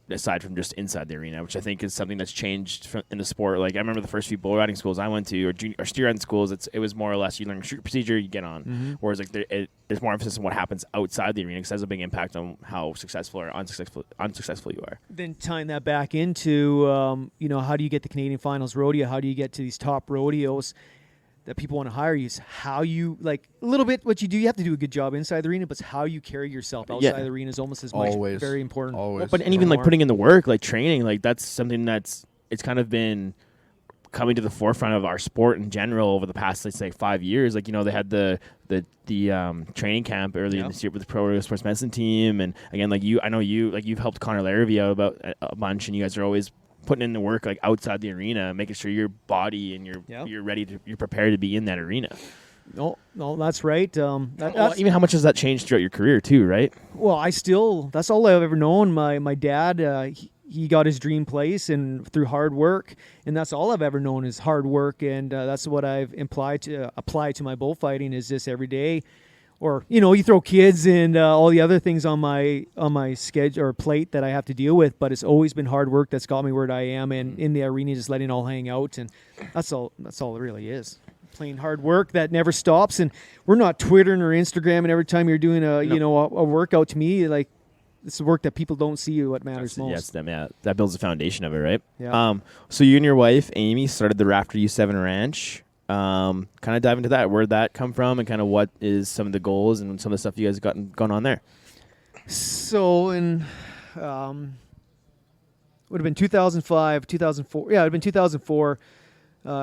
aside from just inside the arena, which I think is something that's changed in the sport. Like I remember the first few bull riding schools I went to, or steer riding schools, it was more or less you learn a procedure, you get on. Whereas like there's more emphasis on what happens outside the arena, because it has a big impact on how successful or unsuccessful you are. Then tying that back into how do you get the Canadian Finals rodeo? How do you get to these top rodeos that people want to hire you? Is how you, like, a little bit what you do. You have to do a good job inside the arena, but it's how you carry yourself outside the arena is almost as much very important. Always. And even like putting in the work, like training, like that's something it's kind of been coming to the forefront of our sport in general over the past, let's say, 5 years. Like, they had the training camp early in this year with the Pro Rodeo Sports Medicine team, and again, like I know you've helped Connor Larrabee out about a bunch, and you guys are always putting in the work like outside the arena, making sure your body and you're ready to, you're prepared to be in that arena. No, that's right. Even how much has that changed throughout your career too, right? Well, that's all I've ever known. My dad, he got his dream place and through hard work, and that's all I've ever known is hard work, and that's what I've apply to my bullfighting is this every day. Or, you throw kids and all the other things on my schedule or plate that I have to deal with, but it's always been hard work that's got me where I am, and in the arena just letting it all hang out, and that's all it really is. Plain hard work that never stops, and we're not Twittering or Instagramming every time you're doing a workout. To me, like, it's the work that people don't see what matters most. Yes, that builds the foundation of it, right? Yeah. So you and your wife, Amy, started the Rafter U7 Ranch. Kind of dive into that. Where'd that come from, and kind of what is some of the goals and some of the stuff you guys going on there? So in would have been 2005, 2004. Yeah, it would have been 2004.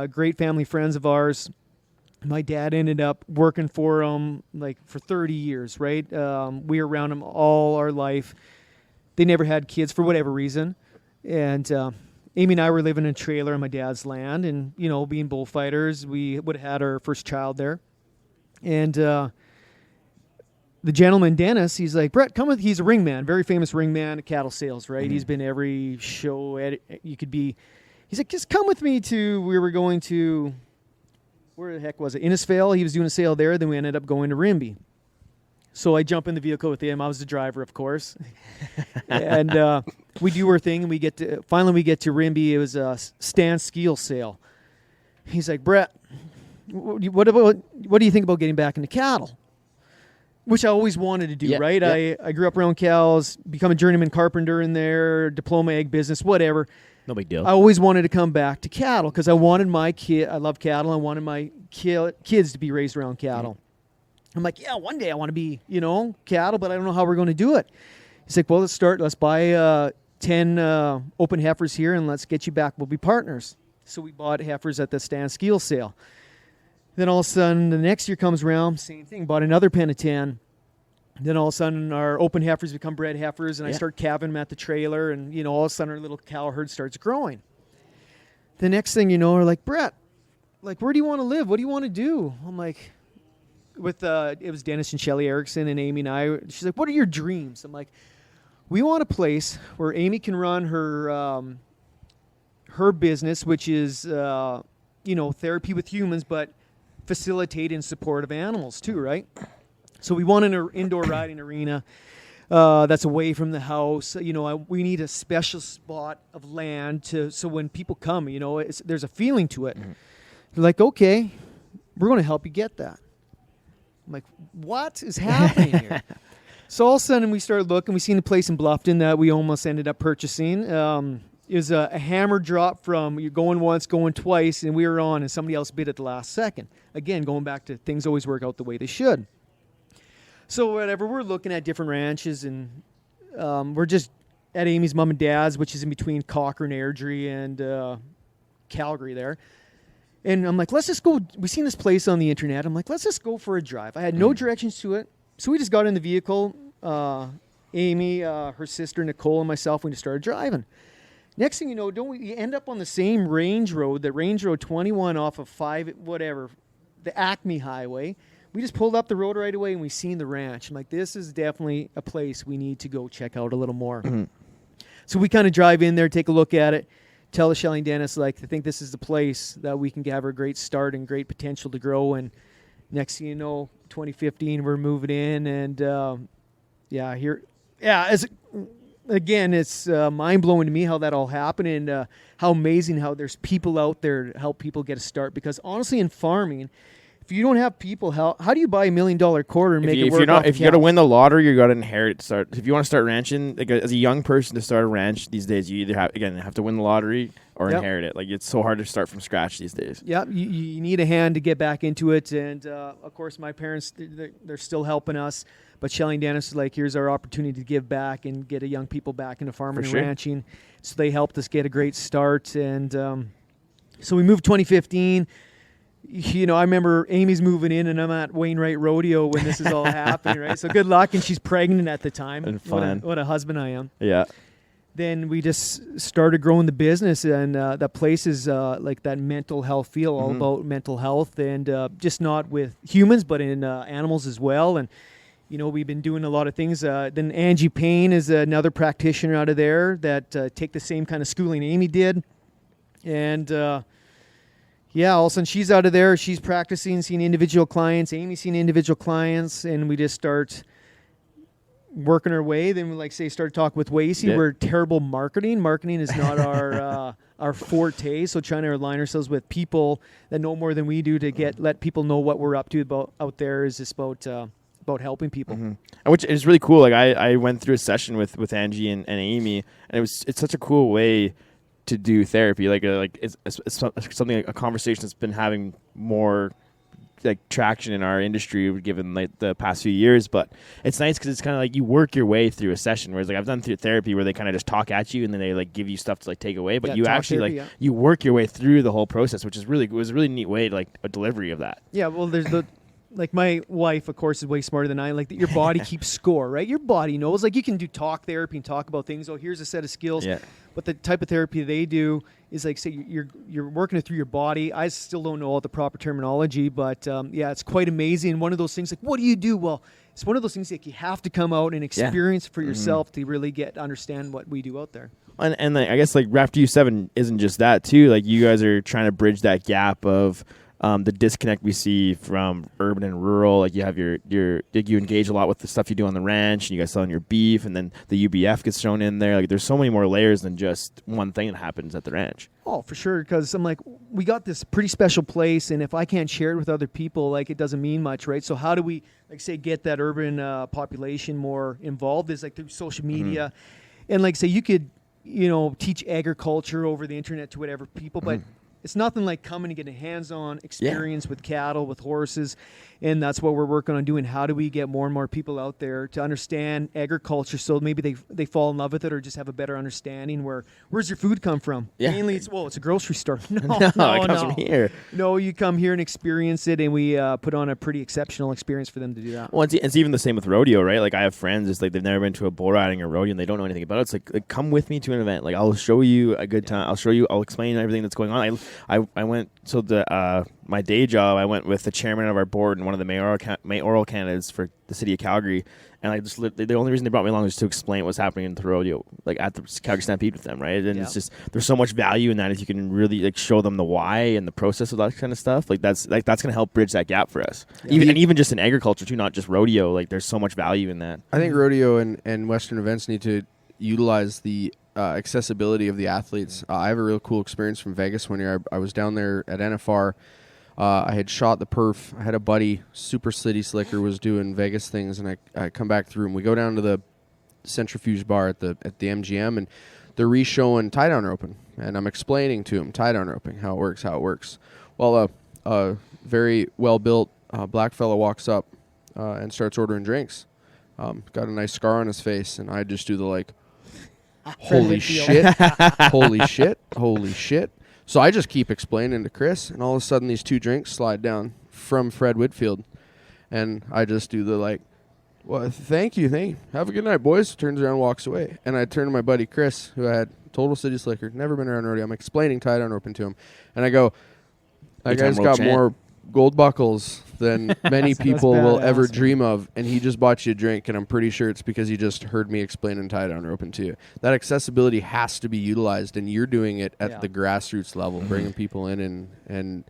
Great family friends of ours. My dad ended up working for them like for 30 years, right? We were around them all our life. They never had kids for whatever reason. And Amy and I were living in a trailer on my dad's land, and, you know, being bullfighters, we would have had our first child there. And the gentleman, Dennis, he's like, Brett, come with. He's a ringman, very famous ringman at cattle sales, right? Mm-hmm. He's been every show you could be. He's like, just come with me to, we were going to, where the heck was it? Innisfail. He was doing a sale there. Then we ended up going to Rimbey. So I jump in the vehicle with him. I was the driver, of course. And we do our thing, and we get to Rimbey. It was a stand skeel sale. He's like, Brett, what do you think about getting back into cattle? Which I always wanted to do, right? Yeah. I grew up around cows, become a journeyman carpenter in there, diploma egg business, whatever. No big deal. I always wanted to come back to cattle because I wanted my kid. I love cattle. I wanted my kids to be raised around cattle. Mm-hmm. I'm like, yeah, one day I want to be, you know, cattle, but I don't know how we're going to do it. He's like, well, let's buy 10 open heifers here, and let's get you back. We'll be partners. So we bought heifers at the stand skeel sale. Then all of a sudden, the next year comes around, same thing, bought another pen of 10. Then all of a sudden, our open heifers become bred heifers, and I start calving them at the trailer, and, you know, all of a sudden, our little cow herd starts growing. The next thing you know, we're like, Brett, like, where do you want to live? What do you want to do? I'm like, it was Dennis and Shelly Erickson and Amy and I. She's like, what are your dreams? I'm like, we want a place where Amy can run her business, which is, you know, therapy with humans, but facilitate in support of animals too, right? So we want an indoor riding arena that's away from the house. You know, we need a special spot of land so when people come, you know, there's a feeling to it. Mm-hmm. They're like, okay, we're going to help you get that. I'm like, what is happening here? So all of a sudden we started looking. We seen a place in Bluffton that we almost ended up purchasing. It was a hammer drop from you're going once, going twice, and we were on, and somebody else bid at the last second. Again, going back to things always work out the way they should. So whatever, we're looking at different ranches, and we're just at Amy's mom and dad's, which is in between Cochrane, Airdrie, and Calgary there. And I'm like, let's just go. We seen this place on the internet. I'm like, let's just go for a drive. I had no directions to it. So we just got in the vehicle. Amy, her sister, Nicole, and myself, we just started driving. Next thing you know, we end up on the same range road, the Range Road 21 off of the Acme Highway. We just pulled up the road right away, and we seen the ranch. I'm like, this is definitely a place we need to go check out a little more. Mm-hmm. So we kind of drive in there, take a look at it, tell the Shelly and Dennis, like, I think this is the place that we can have a great start and great potential to grow. And next thing you know, 2015, we're moving in, and again, it's mind-blowing to me how that all happened, and how amazing how there's people out there to help people get a start. Because honestly, in farming, if you don't have people, how do you buy $1 million quarter and make it work? If you got to win the lottery, you got to inherit. If you want to start ranching, like as a young person to start a ranch these days, you either have to win the lottery or inherit it. Like, it's so hard to start from scratch these days. Yeah, you need a hand to get back into it, and of course, my parents, they're still helping us. But Shelly and Dennis is like, here's our opportunity to give back and get young people back into farming and ranching. So they helped us get a great start. And so we moved 2015. You know, I remember Amy's moving in, and I'm at Wainwright Rodeo when this is all happening, right? So good luck. And she's pregnant at the time. And fun. What a husband I am. Yeah. Then we just started growing the business, and that place is like that mental health feel, all about mental health, and just not with humans, but in animals as well. And you know, we've been doing a lot of things. Then Angie Payne is another practitioner out of there that take the same kind of schooling Amy did. And, all of a sudden she's out of there. She's practicing, seeing individual clients. Amy's seeing individual clients. And we just start working our way. Then we, start talking with Wacey. Yeah. We're terrible marketing. Marketing is not our forte. So trying to align ourselves with people that know more than we do to let people know what we're up to out there is just about about helping people. And which is really cool. Like I went through a session with Angie and Amy, and it's such a cool way to do therapy. It's something, like a conversation that's been having more like traction in our industry given like the past few years. But it's nice because it's kind of like you work your way through a session, whereas like I've done through therapy where they kind of just talk at you and then they like give you stuff to like take away, but you actually therapy, you work your way through the whole process, which is was a really neat way to like a delivery of that. Yeah, well, there's like my wife, of course, is way smarter than I am. Like that, your body keeps score, right? Your body knows. Like you can do talk therapy and talk about things. Oh, here's a set of skills. Yeah. But the type of therapy they do is like, say, you're working it through your body. I still don't know all the proper terminology, but it's quite amazing. One of those things, like, what do you do? Well, it's one of those things like you have to come out and experience for yourself to really understand what we do out there. And I guess like Rafter U7 isn't just that too. Like you guys are trying to bridge that gap of the disconnect we see from urban and rural. Like you have you engage a lot with the stuff you do on the ranch, and you guys selling your beef, and then the UBF gets thrown in there. Like there's so many more layers than just one thing that happens at the ranch. Oh, for sure. Because I'm like, we got this pretty special place, and if I can't share it with other people, like it doesn't mean much, right? So how do we, like, say, get that urban population more involved? Is like through social media, and like say you could, teach agriculture over the internet to whatever people, but it's nothing like coming and getting a hands-on experience with cattle, with horses, and that's what we're working on doing. How do we get more and more people out there to understand agriculture so maybe they fall in love with it or just have a better understanding where's your food come from? Yeah. Mainly it's a grocery store. No, it comes from here. No, you come here and experience it, and we put on a pretty exceptional experience for them to do that. Well, it's even the same with rodeo, right? Like I have friends, it's like they've never been to a bull riding or rodeo and they don't know anything about it. It's like come with me to an event. Like I'll show you a good time. I'll explain everything that's going on. I went, so my day job, I went with the chairman of our board and one of the mayoral candidates for the city of Calgary, and I just the only reason they brought me along was to explain what's happening in the rodeo, like at the Calgary Stampede with them, right? And it's just, there's so much value in that if you can really like show them the why and the process of that kind of stuff. That's going to help bridge that gap for us. Yeah. Even just in agriculture too, not just rodeo. Like there's so much value in that. I think rodeo and Western events need to utilize the accessibility of the athletes. I have a real cool experience from Vegas one year. I was down there at NFR. I had shot the perf. I had a buddy, super slitty slicker, was doing Vegas things, and I come back through, and we go down to the centrifuge bar at the MGM, and they're re-showing tie-down roping, and I'm explaining to him tie-down roping, how it works. Well, a very well-built black fella walks up and starts ordering drinks. Got a nice scar on his face, and I just do the holy shit, holy shit, holy shit. So I just keep explaining to Chris, and all of a sudden these two drinks slide down from Fred Whitfield, and I just do the well, thank you, have a good night, boys. Turns around, walks away, and I turn to my buddy Chris, who I had total city slicker, never been around rodeo. I'm explaining tie-down roping to him, and I go, that guy's got more gold buckles than many people will ever dream of, and he just bought you a drink, and I'm pretty sure it's because he just heard me explaining tie-down roping to you. That accessibility has to be utilized, and you're doing it at the grassroots level, bringing people in and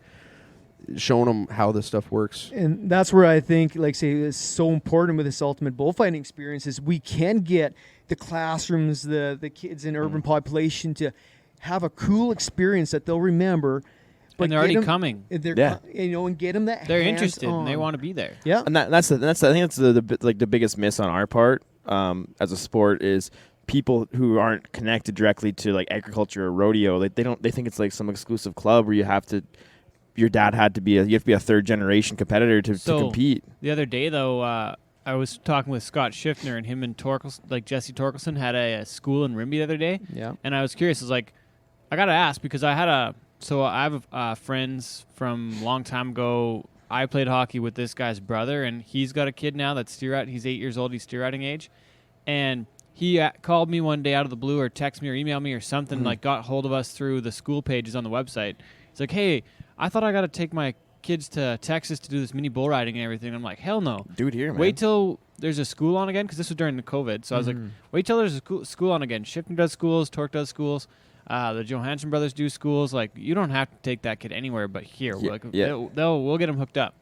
showing them how this stuff works. And that's where I think, say, it's so important with this ultimate bullfighting experience is we can get the classrooms, the kids in urban population to have a cool experience that they'll remember. But they're already coming. And get them that. They're interested and they want to be there. Yeah, and that's I think that's the biggest miss on our part as a sport is people who aren't connected directly to agriculture or rodeo. They think it's some exclusive club where you have to be a third generation competitor to compete. The other day though, I was talking with Scott Schiffner, and him and Jesse Torkelson had a school in Rimbey the other day. Yeah, and I was curious. I was like, I gotta ask because I have friends from a long time ago. I played hockey with this guy's brother, and he's got a kid now that's steer riding. He's 8 years old. He's steer riding age. And he called me one day out of the blue or texted me or emailed me or something, got hold of us through the school pages on the website. He's like, hey, I thought I got to take my kids to Texas to do this mini bull riding and everything. I'm like, hell no. Do it here, man. Wait till there's a school on again, because this was during the COVID. So I was like, wait till there's a school on again. Shifton does schools. Torque does schools. The Johansson brothers do schools. You don't have to take that kid anywhere but here. We'll get them hooked up.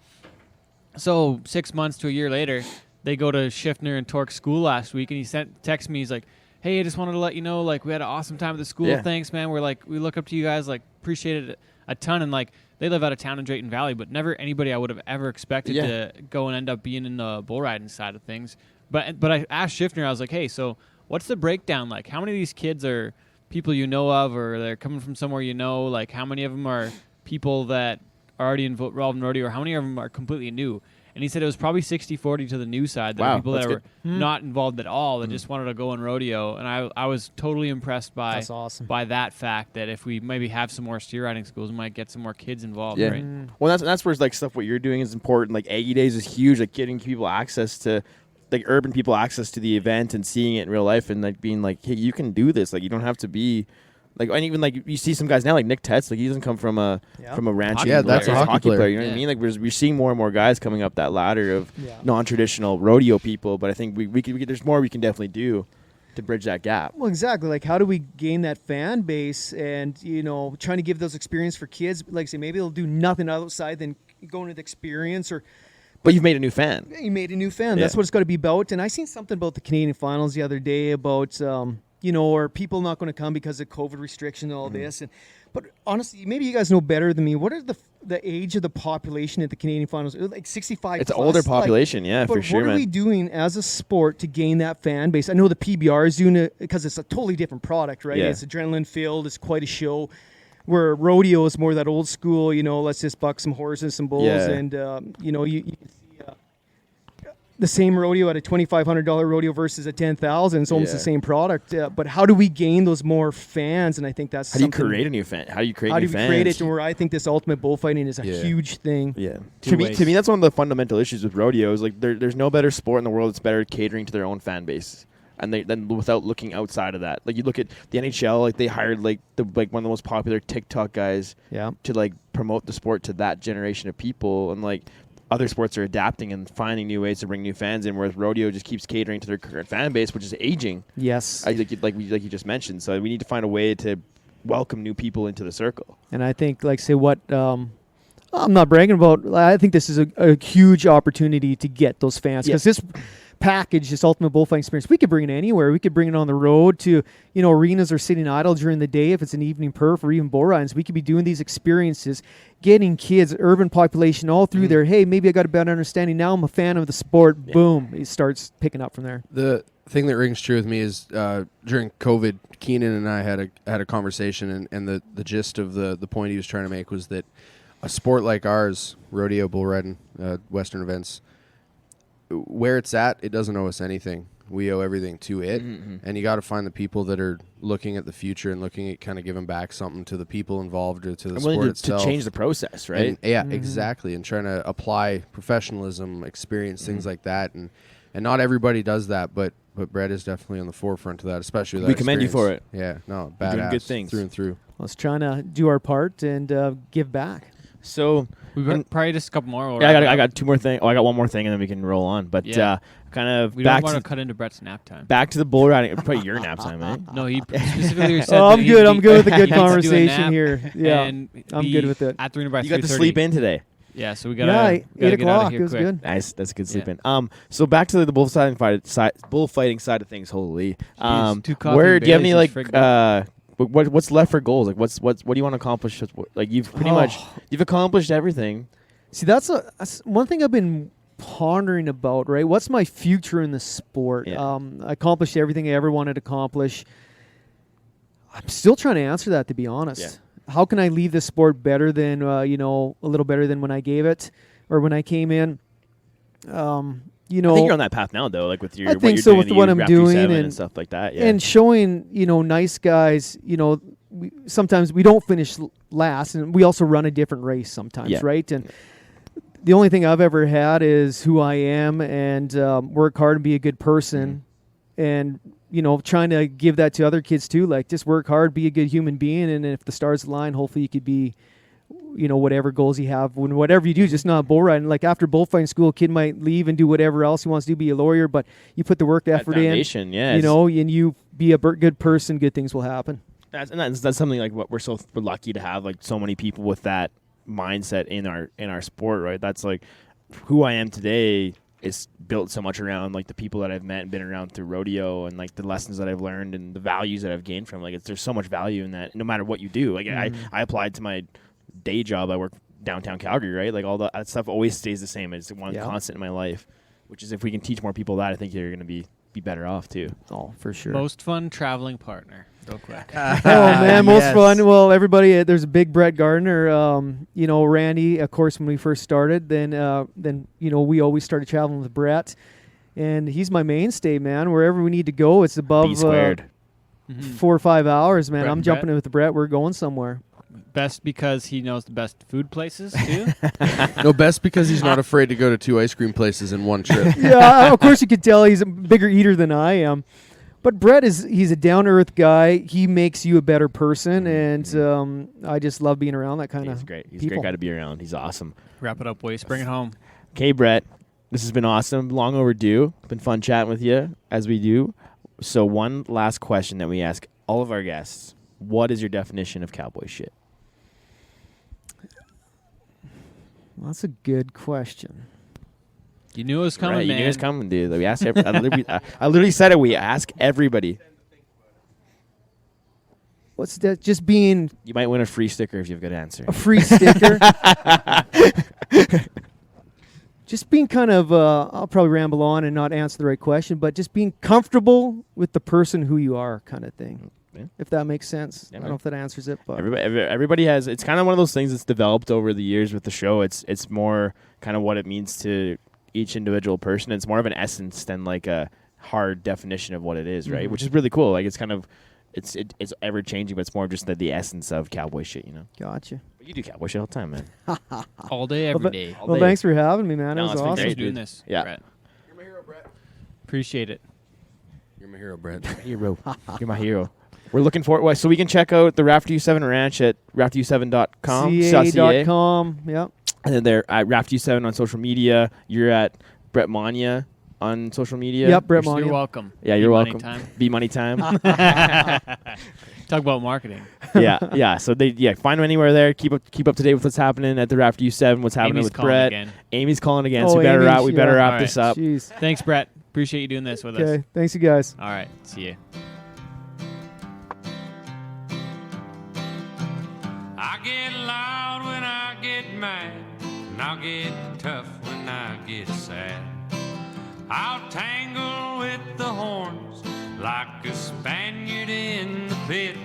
So 6 months to a year later, they go to Schiffner and Torque school last week, and he text me. He's like, hey, I just wanted to let you know, we had an awesome time at the school. Yeah. Thanks, man. We look up to you guys, appreciate it a ton. And they live out of town in Drayton Valley, but never anybody I would have ever expected to go and end up being in the bull riding side of things. But I asked Schiffner, I was like, hey, so what's the breakdown like? How many of these kids are people you know of, or they're coming from somewhere you know? Like, how many of them are people that are already involved in rodeo, or how many of them are completely new? And he said it was probably 60-40 to the new side. There were people that were not involved at all that just wanted to go in rodeo. And I was totally impressed by that fact that if we maybe have some more steer riding schools, we might get some more kids involved. Yeah. Right? Well, that's where like stuff what you're doing is important. Like Aggie Days is huge. Like getting people access to, like urban people access to the event and seeing it in real life and like being like, hey, you can do this. Like you don't have to be. Like, and even like you see some guys now, like Nick Tetz, like he doesn't come from a ranch. Yeah, that's a hockey player. You know what I mean? Like we're seeing more and more guys coming up that ladder of non-traditional rodeo people. But I think we there's more we can definitely do to bridge that gap. Well, exactly. Like, how do we gain that fan base and trying to give those experience for kids? Like, say maybe they'll do nothing outside than going to the experience or. But you've made a new fan. You made a new fan. That's what it's got to be about. And I seen something about the Canadian Finals the other day about. Are people not going to come because of COVID restrictions and all this? But honestly, maybe you guys know better than me. What are the age of the population at the Canadian Finals? Like 65. It's an older population, for sure. What are we doing as a sport to gain that fan base? I know the PBR is doing it because it's a totally different product, right? Yeah. It's adrenaline filled. It's quite a show. Where rodeo is more that old school. Let's just buck some horses, some bulls, and you the same rodeo at a $2,500 rodeo versus a $10,000. It's almost the same product. But how do we gain those more fans? And I think that's how do you create a new fan? How do you create new fans? How do we create it? And where I think this ultimate bullfighting is a huge thing. Yeah. To me, that's one of the fundamental issues with rodeo. Is like there's no better sport in the world that's better at catering to their own fan base. And then without looking outside of that, like you look at the NHL, like they hired one of the most popular TikTok guys to like promote the sport to that generation of people, and like other sports are adapting and finding new ways to bring new fans in, whereas rodeo just keeps catering to their current fan base, which is aging. Yes, like you just mentioned. So we need to find a way to welcome new people into the circle. And I think, I'm not bragging about. I think this is a huge opportunity to get those fans because this package, this ultimate bullfighting experience, we could bring it anywhere. We could bring it on the road to, arenas are sitting idle during the day if it's an evening perf or even bull rides. We could be doing these experiences, getting kids, urban population all through there. Hey, maybe I got a better understanding. Now I'm a fan of the sport. Yeah. Boom. It starts picking up from there. The thing that rings true with me is during COVID, Keenan and I had a conversation, and the gist of the point he was trying to make was that a sport like ours, rodeo, bull riding, Western events, where it's at, it doesn't owe us anything. We owe everything to it. And you got to find the people that are looking at the future and looking at kind of giving back something to the people involved or to the sport itself. To change the process, right? And, exactly. And trying to apply professionalism, experience, things like that. And not everybody does that, but Brett is definitely on the forefront of that, especially with that commend you for it. Yeah, no, badass. Doing good things. Through and through. Let's try to do our part and give back. So we've got probably just a couple more. I got two more things. I got one more thing, and then we can roll on. But kind of we back don't want to cut into Brett's nap time. Back to the bull riding. Probably your nap time, right? No, he specifically said. I'm good. I'm good with a good conversation here. Yeah, I'm good with it. At 3 by you got to sleep in today. Yeah, so we got 8 o'clock. It was good. Nice, that's good sleeping. So back to the bullfighting side of things. Holy, where do you have any what's left for goals? Like what do you want to accomplish? Like you've pretty much you've accomplished everything. See, that's one thing I've been pondering about. Right, what's my future in the sport? I accomplished everything I ever wanted to accomplish. I'm still trying to answer that, to be honest. Yeah. How can I leave the sport better than a little better than when I gave it or when I came in? I think you're on that path now, though. Like with your, I think so with what I'm doing and stuff like that. Yeah. And showing nice guys. Sometimes we don't finish last, and we also run a different race sometimes, right? And the only thing I've ever had is who I am and work hard and be a good person, and trying to give that to other kids too. Like just work hard, be a good human being, and if the stars align, hopefully you could be. Whatever goals you have, whatever you do, just not bull riding. Like after bullfighting school, a kid might leave and do whatever else he wants to do, be a lawyer, but you put the work effort in, and you be a good person, good things will happen. That's something like what we're lucky to have, like so many people with that mindset in our sport, right? That's like who I am today is built so much around like the people that I've met and been around through rodeo and like the lessons that I've learned and the values that I've gained from. Like there's so much value in that, no matter what you do. Like I applied to my day job. I work downtown Calgary, right? Like all that stuff always stays the same. It's one constant in my life, which is if we can teach more people that, I think you're going to be better off too. Oh, for sure. Most fun traveling partner. Real quick. Oh man, most fun. Well, everybody, there's a big Brett Gardner. Randy, of course, when we first started, then we always started traveling with Brett, and he's my mainstay, man. Wherever we need to go, it's above B-squared. 4 or 5 hours, man. Brett I'm jumping in with Brett. We're going somewhere. Best because he knows the best food places too. No, best because he's not afraid to go to 2 ice cream places in one trip. Yeah, of course you could tell he's a bigger eater than I am. But Brett he's a down-to-earth guy. He makes you a better person, and I just love being around that kind of He's great. He's people. a great guy to be around. He's awesome. Wrap it up, Wacey. Bring it home. Okay, Brett, this has been awesome. Long overdue. Been fun chatting with you, as we do. So one last question that we ask all of our guests. What is your definition of cowboy shit? Well, that's a good question. You knew it was coming, Right, man. you knew it was coming, dude. We asked I literally said it. We ask everybody. What's that? Just being You might win a free sticker if you have a good answer. a free sticker. Just being kind of, I'll probably ramble on and not answer the right question, but just being comfortable with the person who you are kind of thing. Yeah. If that makes sense. Yeah, I don't know if that answers it, but Everybody has. It's kind of one of those things that's developed over the years with the show. It's more kind of what it means to each individual person. It's more of an essence than like a hard definition of what it is, right? Which is really cool. Like it's kind of it's ever changing, but it's more of just the essence of cowboy shit, you know. gotcha. But you do cowboy shit all the time, man. All day, every day. All Well, day. thanks for having me, man. No, It was it's been awesome. great. Thanks for doing dude. this. Yeah. Brett. You're my hero, Brett. Appreciate it. You're my hero, Brett. Hero. You're my hero. We're looking forward. So we can check out the Rafter U7 Ranch at rafteru7.com. CA.com. Yep. And then they're at Rafter U7 on social media. You're at Brett Monea on social media. Yep, Brett You're Monea. welcome. Yeah, you're Money welcome. time. Be money time. Talk about marketing. yeah. So find them anywhere there. Keep up to date with what's happening at the Rafter U7. What's happening Amy's with calling Brett. again. Amy's calling again. Oh, So we better Amy, we better yeah. wrap All this right. up. Jeez. Thanks, Brett. Appreciate you doing this with us. Okay. Thanks, you guys. All right. See you. I get loud when I get mad, and I'll get tough when I get sad. I'll tangle with the horns like a Spaniard in the pit.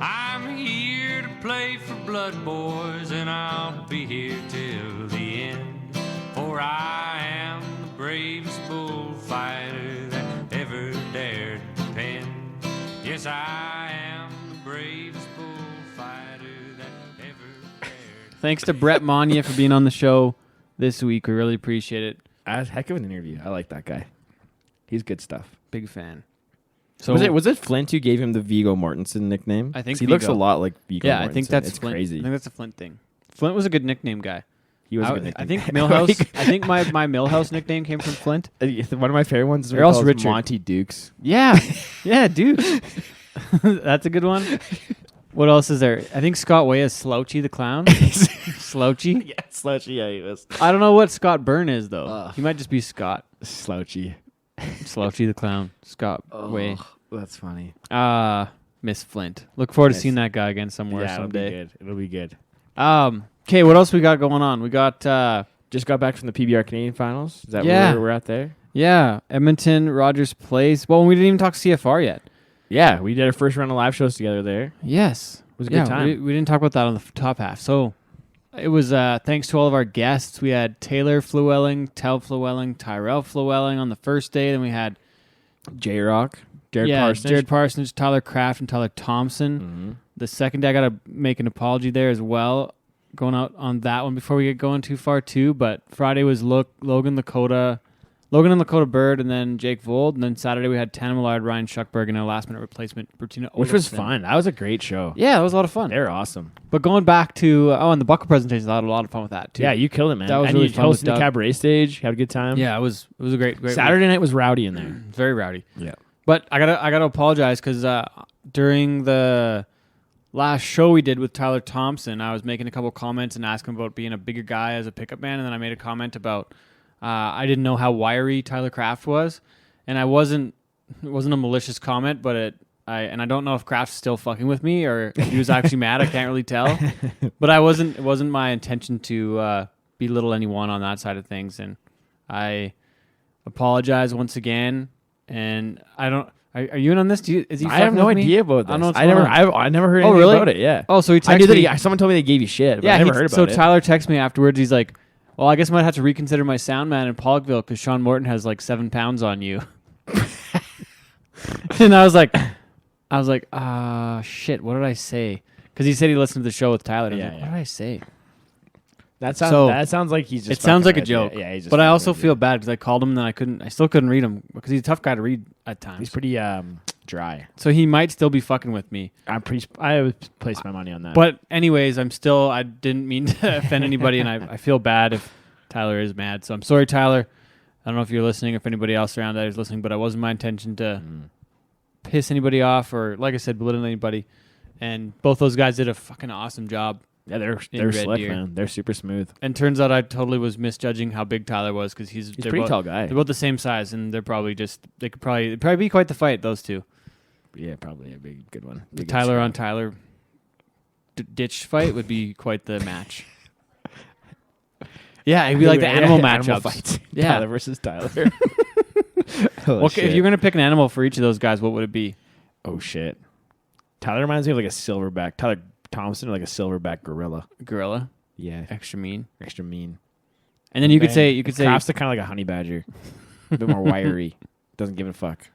I'm here to play for blood, boys, and I'll be here till the end. For I am the bravest bullfighter that ever dared to pen. Yes, I am the bravest bullfighter that ever dared. Thanks to Brett Monea for being on the show this week. We really appreciate it. That's a heck of an interview. I like that guy. He's good stuff. Big fan. So Was it Flint who gave him the Viggo Mortensen nickname? I think 'Cause he looks a Viggo. lot like Viggo Yeah, Mortensen. I think that's it's Flint. crazy. I think that's a Flint thing. Flint was a good nickname guy. He was a good nickname. I think Millhouse. I think my Millhouse nickname came from Flint. One of my favorite ones is Or else called Richard. Monty Dukes. Yeah, yeah, dude. That's a good one. What else is there? I think Scott Way is Slouchy the Clown. Slouchy. Yeah, Slouchy. Yeah, he was. I don't know what Scott Byrne is though. He might just be Scott. Slouchy. Slouchy the Clown. Scott Way. That's funny. Miss Flint. Look forward to Yes. seeing that guy again somewhere Yeah, someday. It'll be good. Okay, what else we got going on? We got Just got back from the PBR Canadian Finals. Is that Yeah. where we're at there? Edmonton, Rogers Place. Well, we didn't even talk CFR yet. Yeah, we did our first round of live shows together there. Yes. It was a good time. We didn't talk about that on the top half. So it was thanks to all of our guests. We had Taylor Flewelling, Tel Flewelling, Tyrell Flewelling on the first day. Then we had J-Rock, Jared Parsons, Tyler Kraft, and Tyler Thompson. Mm-hmm. The second day, I got to make an apology there as well. Going out on that one before we get going too far too. But Friday was Logan and Lakota Bird, and then Jake Vold. And then Saturday we had Tana Millard, Ryan Shuckberg, and a last-minute replacement, Bertina Which was Olofsson. fun. That was a great show. Yeah, that was a lot of fun. They're awesome. But going back to and the buckle presentations, I had a lot of fun with that too. Yeah, you killed it, man. That was and really you fun with hosted the Doug. cabaret stage. Had a good time. Yeah, it was a great Saturday night was rowdy in there. week. Very rowdy. Yeah. But I gotta apologize because during the last show we did with Tyler Thompson, I was making a couple comments and asking about being a bigger guy as a pickup man, and then I made a comment about I didn't know how wiry Tyler Kraft was, and it wasn't a malicious comment, but I don't know if Kraft's still fucking with me or if he was actually mad. I can't really tell. But it wasn't my intention to belittle anyone on that side of things, and I apologize once again. And I don't. Are you in on this? Is he? I have no idea about this. I never heard anything about it. Yeah. Oh, so he texted I knew me. that someone told me they gave you shit. But Yeah, I never heard about it. So Tyler texted me afterwards. He's like, "Well, I guess I might have to reconsider my sound man in Pollockville because Sean Morton has like 7 pounds on you." And I was like, shit. What did I say? Because he said he listened to the show with Tyler. And I was like, what did I say? That sounds like he's just. It sounds like a joke. Yeah, he's just. But I also feel bad because I called him and I still couldn't read him because he's a tough guy to read at times. He's pretty dry. So he might still be fucking with me. I would place my money on that. But anyways, I didn't mean to offend anybody, and I feel bad if Tyler is mad. So I'm sorry, Tyler. I don't know if you're listening, if anybody else around that is listening, but it wasn't my intention to piss anybody off or, like I said, belittle anybody. And both those guys did a fucking awesome job. Yeah, they're slick, man. They're super smooth. And turns out I totally was misjudging how big Tyler was because he's a pretty tall guy. They're both the same size, and they're probably it'd probably be quite the fight, those two. Yeah, probably a good one. The Tyler on Tyler ditch fight would be quite the match. Yeah, it'd be like the animal matchups. Fights. Yeah. Tyler versus Tyler. If you're gonna pick an animal for each of those guys, what would it be? Oh shit! Tyler reminds me of like a silverback. Tyler Thompson, like a silverback gorilla. Gorilla. Yeah, Extra mean. extra mean. And then you could say Kraft's kind of like a honey badger, a bit more wiry. Doesn't give a fuck.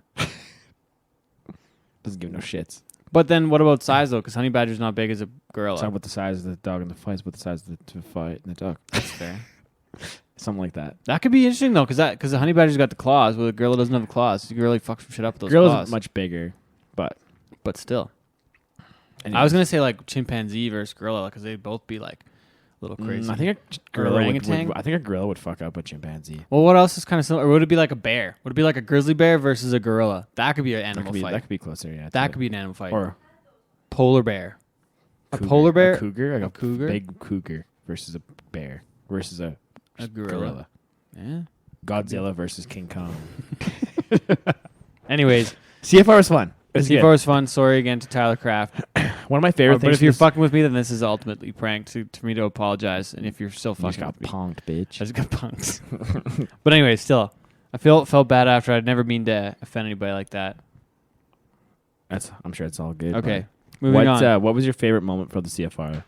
Doesn't give no shits. But then what about size though? Because honey badger's not big as a gorilla. It's not about the size of the dog in the fight. It's about the size of the fight in the dog. That's fair. Something like that. That could be interesting though, because the honey badger's got the claws, but the gorilla doesn't have the claws. You can really fuck some shit up with those Gorilla's claws. much bigger, but still. anyways. I was gonna say like chimpanzee versus gorilla because they'd both be like a little crazy. I think a gorilla orangutan? I think a gorilla would fuck up a chimpanzee. Well, what else is kind of similar? Or would it be like a bear? Would it be like a grizzly bear versus a gorilla? That could be an animal fight. That could be closer. Yeah, That could be an animal fight. Or polar bear. cougar, A polar bear. a cougar, like a cougar? big cougar versus a bear versus a gorilla. Yeah. Godzilla versus King Kong. Anyways, CFR was fun. It was CFR good. was fun. Sorry again to Tyler Kraft. One of my favorite But things. if you're fucking with me, then this is ultimately pranked for me to apologize. And if you're still you just fucking got with me, punked, bitch. I just got punked. But anyway, still, I felt bad after. I'd never mean to offend anybody like that. I'm sure it's all good. Okay, but moving on. What was your favorite moment for the CFR?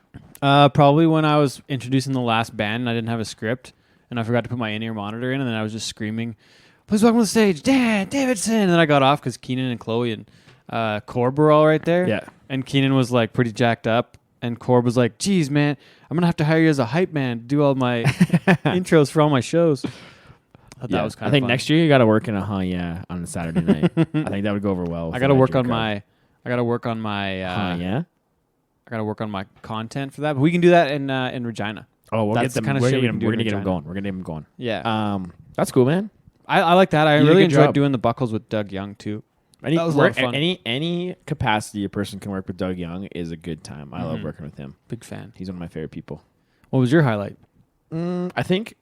Probably when I was introducing the last band and I didn't have a script and I forgot to put my in-ear monitor in and then I was just screaming, "Please welcome to the stage, Dan Davidson!" And then I got off because Keenan and Chloe and Corb were all right there. Yeah. And Keenan was like pretty jacked up and Corb was like, "Geez, man, I'm gonna have to hire you as a hype man to do all my intros for all my shows." That was kind of fun. Next year you got to work in a yeah on a Saturday night. I think that would go over well. I got to work on my yeah. I got to work on my content for that, but we can do that in Regina. Oh, we'll That's get them. the kind of We're shit we gonna can do in get them Regina. going. We're gonna get them going. Yeah. That's cool, man. I like that. I You did a really good enjoyed job. doing the buckles with Doug Young too. That was a lot of fun. Any capacity a person can work with Doug Young is a good time. I love Mhm. working with him. Big fan. He's one of my favorite people. What was your highlight? I think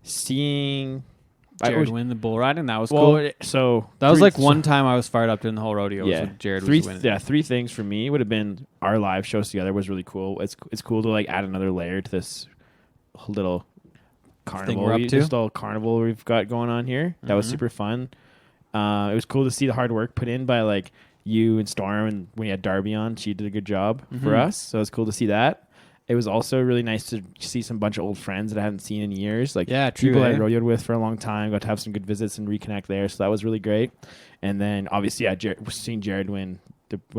seeing Jared win the bull riding. That was well, cool. so That was three- like one time I was fired up during the whole rodeo. Yeah, Was when Jared three was winning. yeah, three things for me would have been our live shows together was really cool. It's cool to like add another layer to this little carnival. we're up to. This little carnival we've got going on here. That was Mhm. super fun. It was cool to see the hard work put in by like you and Storm, and when you had Darby on, she did a good job for Mhm. us. So it was cool to see that. It was also really nice to see some bunch of old friends that I haven't seen in years. Like Yeah, true, people I eh? rodeoed with for a long time. Got to have some good visits and reconnect there. So that was really great. And then obviously, yeah, seeing Jared win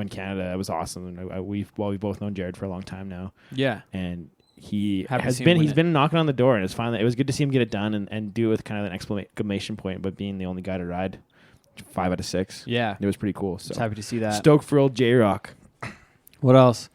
Canada, it was awesome. And we've both known Jared for a long time now, Yeah. and he Happy to has see him been win he's it. been knocking on the door, and it was good to see him get it done and do it with kind of an exclamation point, but being the only guy to ride 5 out of 6. Yeah. It was pretty cool. Just So happy to see that. stoked for old J-Rock. What else?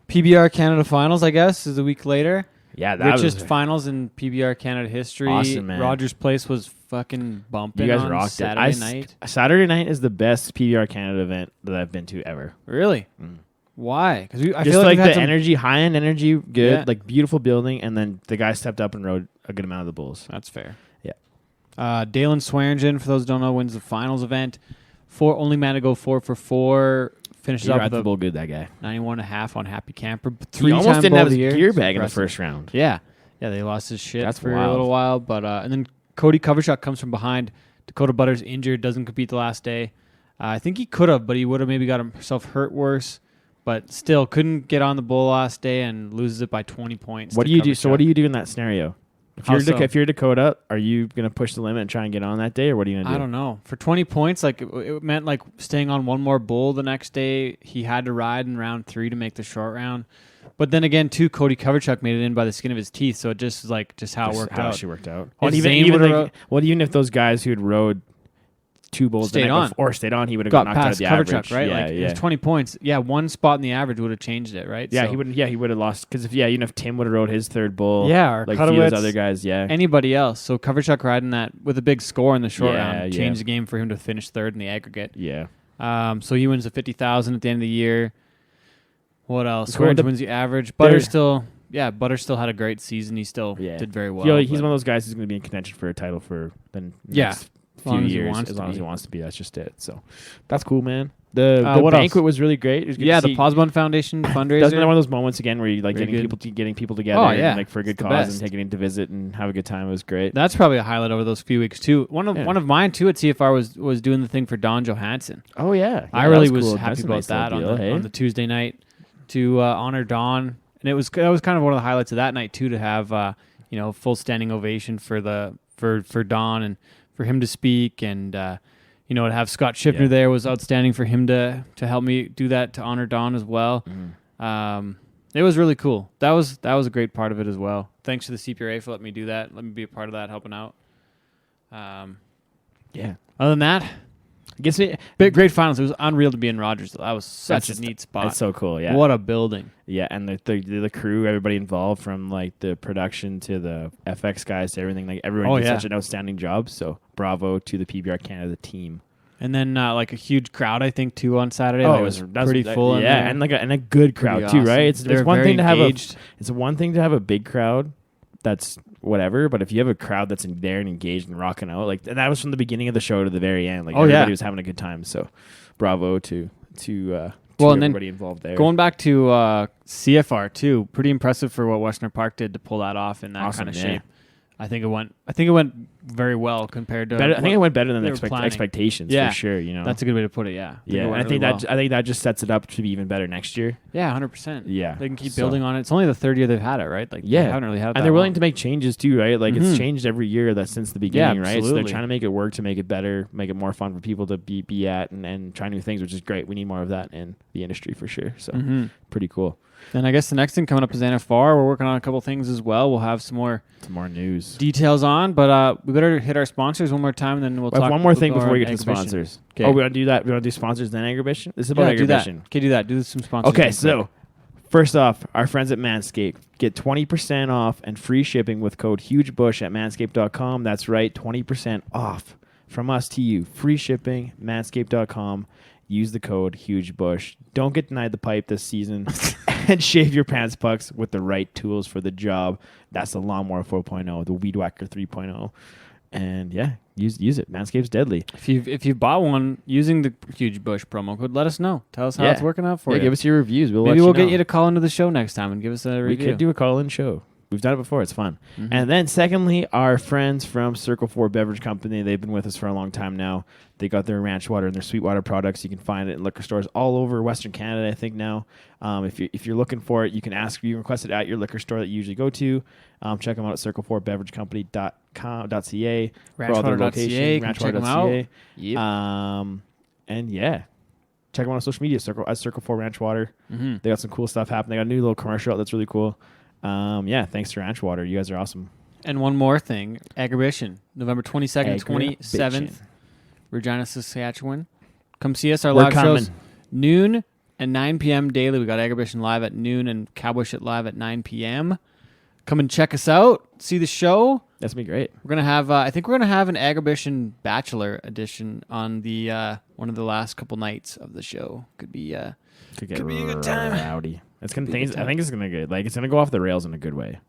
PBR Canada Finals, I guess, is a week later. Yeah, that Richest was finals in PBR Canada history. Awesome, man. Rogers Place was fucking bumping. you guys on rocked Saturday it. night. Saturday night is the best PBR Canada event that I've been to ever. Really? Mm. Why? Because I Just feel like we've had the some- energy, high end energy, good, Yeah. like beautiful building, and then the guy stepped up and rode a good amount of the bulls. That's fair. Yeah. Dalen Swearingen, for those who don't know, wins the finals event. Only man to go 4 for 4. Finishes He up rides with the a bull good, that guy. 91.5 on Happy Camper. He almost didn't have his year. gear It's bag in the impressive. first round. Yeah. Yeah, they lost his shit That's for a wild. little while. But and then Cody Covershot comes from behind. Dakota Butters injured, doesn't compete the last day. I think he could have, but he would have maybe got himself hurt worse. But still, couldn't get on the bull last day and loses it by 20 points. What do you do? So what do you do in that scenario? If you're Dakota, are you going to push the limit and try and get on that day, or what are you going to do? I don't know. For 20 points, like it meant like staying on one more bull the next day. He had to ride in round 3 to make the short round. But then again, too, Cody Coverchuk made it in by the skin of his teeth. So it just is like how it worked out. She worked out. If Even if those guys who had rode 2 bulls stayed on, he would have got knocked out of past the Coverchuk, average, right? Yeah, like yeah. it was 20 points. Yeah, one spot in the average would have changed it, right? Yeah, so, he wouldn't. Yeah, he would have lost because if Tim would have rode his 3rd bull, yeah, or like a few of those Kutowicz, other guys, yeah, anybody else. So Coverchuk riding that with a big score in the short Yeah, round yeah. changed the game for him to finish 3rd in the aggregate. yeah. So he wins the 50,000 at the end of the year. What else? Scored Orange the- wins the average. Butter still had a great season. He still did very well. Yeah, he's but- one of those guys who's going to be in contention for a title for the Yeah, next as long few as he years, wants as to long as be. he wants to be. That's just it. So that's cool, man. The what banquet else? was really great. It was good Yeah, to the see. Posbon Foundation fundraiser. That's another one of those moments again where you like Very getting people together Oh, yeah. and, like for a good It's the cause best. and taking in to visit and have a good time. It was great. That's probably a highlight over those few weeks too. One of mine too at CFR was doing the thing for Don Johansson. Oh yeah, I that really was cool. happy That's a about nice that little deal, on the Tuesday night to honor Don, and that was kind of one of the highlights of that night too, to have full standing ovation for Don and for him to speak, and to have Scott Schiffner there was outstanding for him to help me do that to honor Don as well. It was really cool. That was a great part of it as well. Thanks to the CPRA for letting me do that. Let me be a part of that, helping out. Yeah. Other than that, great finals. It was unreal to be in Rogers. That was such a neat spot. It's so cool. Yeah. What a building. Yeah, and the crew, everybody involved, from like the production to the FX guys to everything, like everyone did such an outstanding job. So bravo to the PBR Canada team. And then like a huge crowd, I think, too, on Saturday. Oh, it was pretty full. in Yeah, there. and a good crowd Pretty too, awesome. right? It's They're one very thing to have engaged. it's one thing to have a big crowd that's whatever, but if you have a crowd that's in there and engaged and rocking out, like, and that was from the beginning of the show to the very end, like everybody was having a good time. So bravo to and then everybody involved there. Going back to CFR too, pretty impressive for what Western Park did to pull that off in that kind of shape. I think it went very well compared to. I think it went better than they were planning. expectations for sure. That's a good way to put it. Yeah, I think that just sets it up to be even better next year. Yeah, 100%. Yeah, they can keep building on it. It's only the 3rd year they've had it, right? Like, they haven't really had it. And they're willing to make changes too, right? Like it's changed every year since the beginning, right? So they're trying to make it work, to make it better, make it more fun for people to be at and try new things, which is great. We need more of that in the industry for sure. So pretty cool. And I guess the next thing coming up is NFR. We're working on a couple things as well. We'll have some more news details on, but we better hit our sponsors one more time, and then we'll talk. One more thing before we get to the Agribition. sponsors. Okay. Oh, we want to do that. We want to do sponsors then Agribition. This is about do that. Agribition. Okay, do that. Do some sponsors. Okay, so first off, our friends at Manscaped get 20% off and free shipping with code HugeBush at manscaped.com. That's right, 20% off from us to you. Free shipping, manscaped.com. Use the code HugeBush. Don't get denied the pipe this season and shave your pants pucks with the right tools for the job. That's the Lawnmower 4.0, the Weed Whacker 3.0. And yeah, use it. Manscaped's deadly. If you bought one using the Huge Bush promo code, let us know. Tell us how it's working out for you. Give us your reviews. Maybe we'll get you to call into the show next time and give us a review. We could do a call-in show. We've done it before. It's fun. And then secondly, our friends from Circle 4 Beverage Company, they've been with us for a long time now. They got their ranch water and their Sweetwater products. You can find it in liquor stores all over Western Canada, I think now. If you're looking for it, you can request it at your liquor store that you usually go to. Check them out at circle4beveragecompany.ca for all their location. Ranchwater.ca. Yep. And yeah, check them out on social media, Circle 4 Ranch Water. They got some cool stuff happening. They got a new little commercial out that's really cool. Thanks to Ranch Water. You guys are awesome. And one more thing, Agribition, November 22nd, 27th, Regina, Saskatchewan. Come see us. Our live shows noon and 9 p.m. daily. We got Agribition live at noon and Cowboy Shit live at 9 p.m. Come and check us out. See the show. That's gonna be great. We're gonna have. I think we're gonna have an Agribition Bachelor edition on the one of the last couple nights of the show. Could be a good time. Rowdy. It's gonna. I think it's gonna get it's gonna go off the rails in a good way.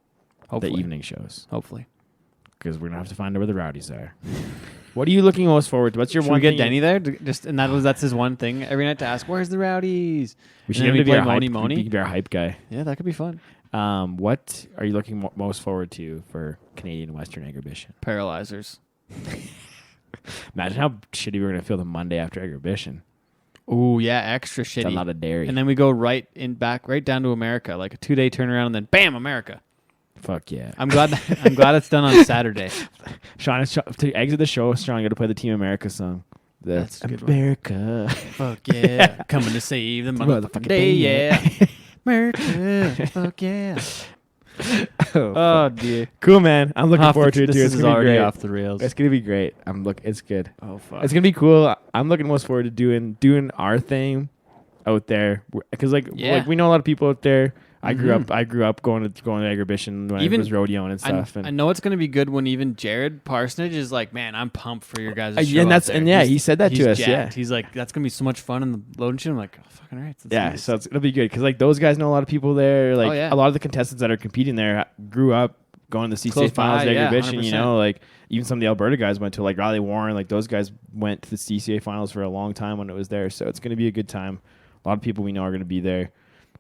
Hopefully. The evening shows, hopefully, because we're gonna have to find out where the rowdies are. What are you looking most forward to? What's your Should one we get thing Denny there? That's his one thing every night to ask, where's the Rowdies? We should And then have to be play our hype, Moni. we could be our hype guy. Yeah, that could be fun. What are you looking most forward to for Canadian Western Agribition? Paralyzers. Imagine how shitty we're going to feel the Monday after Agribition. Oh, yeah, extra It's shitty. a lot of dairy. And then we go right down to America, like a 2-day turnaround, and then bam, America. Fuck yeah. I'm glad it's done on Saturday. Sean, to exit the show, Sean, you got to play the Team America song. That's a good one. America. Fuck yeah. Coming to save the motherfucking day, yeah. America. Fuck yeah. Oh, dear. Cool, man. I'm looking forward to it, too. This It's is going to be already great. off the rails. It's going to be great. It's good. Oh, fuck. It's going to be cool. I'm looking most forward to doing our thing out there. Because, like we know a lot of people out there. I grew up going to Agribition when I was rodeoing and stuff. I know it's going to be good when even Jared Parsonage is like, man, I'm pumped for your guys' show. He said that to us. Jacked. Yeah, he's like, that's going to be so much fun in the loading show. I'm like, oh, fucking right. Yeah, so it'll be good because like those guys know a lot of people there. Like a lot of the contestants that are competing there grew up going to the CCA Finals Agribition. You know, like even some of the Alberta guys went to like Riley Warren. Like those guys went to the CCA Finals for a long time when it was there. So it's going to be a good time. A lot of people we know are going to be there.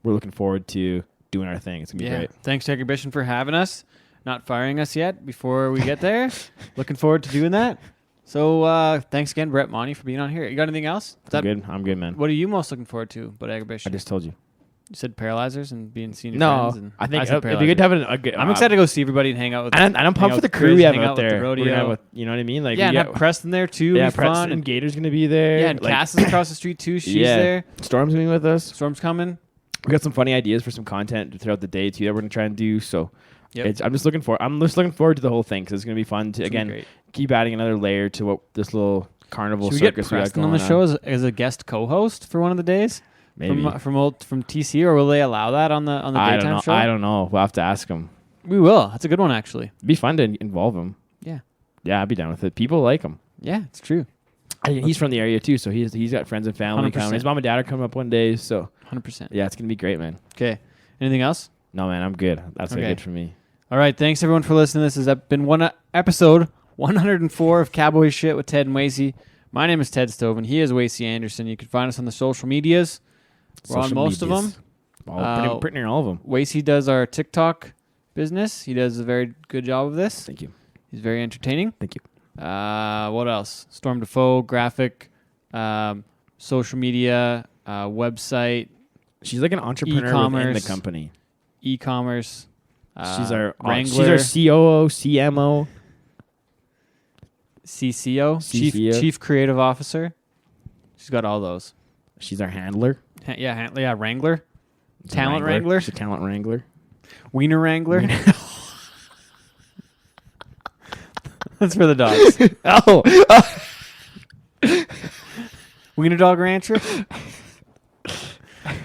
We're looking forward to doing our thing. It's going to be great. Thanks to Agribition for having us, not firing us yet before we get there. Looking forward to doing that. So thanks again, Brett Monea, for being on here. You got anything else? I'm good, man. What are you most looking forward to about Agribition? I just told you. You said paralyzers and being seen your friends. And I think it'd be good to have a good. I'm excited to go see everybody and hang out with. And I'm pumped for the crew we have out The there. rodeo. You know what I mean? Like and have Preston there too. Yeah, Preston fun. And Gator's gonna be there. Yeah, and Cass is across the street too. She's there. Storm's gonna be with us. Storm's coming. We got some funny ideas for some content throughout the day too that we're gonna try and do. So, I'm just looking forward to the whole thing because it's gonna be fun to keep adding another layer to what this little carnival Should we circus get Preston we got on the going show as a guest co-host for one of the days? Maybe from TC, or will they allow that on the daytime show? I don't know. We'll have to ask him. We will. That's a good one, actually. It'd be fun to involve him. Yeah, I'd be down with it. People like him. Yeah, it's true. He's from the area too, so he's got friends and family 100%. coming. His mom and dad are coming up one day, so 100%. Yeah, it's gonna be great, man. Okay. Anything else? No, man, I'm good. That's good for me. All right. Thanks everyone for listening. This has been episode 104 of Cowboy Shit with Ted and Wacey. My name is Ted Stovin. He is Wacey Anderson. You can find us on the social medias. We're on most of them. Pretty near all of them. Wacey does our TikTok business. He does a very good job of this. Thank you. He's very entertaining. Thank you. What else? Storm Defoe, graphic, social media, website. She's like an entrepreneur within the company. E-commerce. She's our Wrangler. She's our COO, CMO. CCO. Chief Creative Officer. She's got all those. She's our handler. Wrangler. Talent Wrangler. She's a talent wrangler. Wiener Wrangler. That's for the dogs. Wiener Dog Rancher.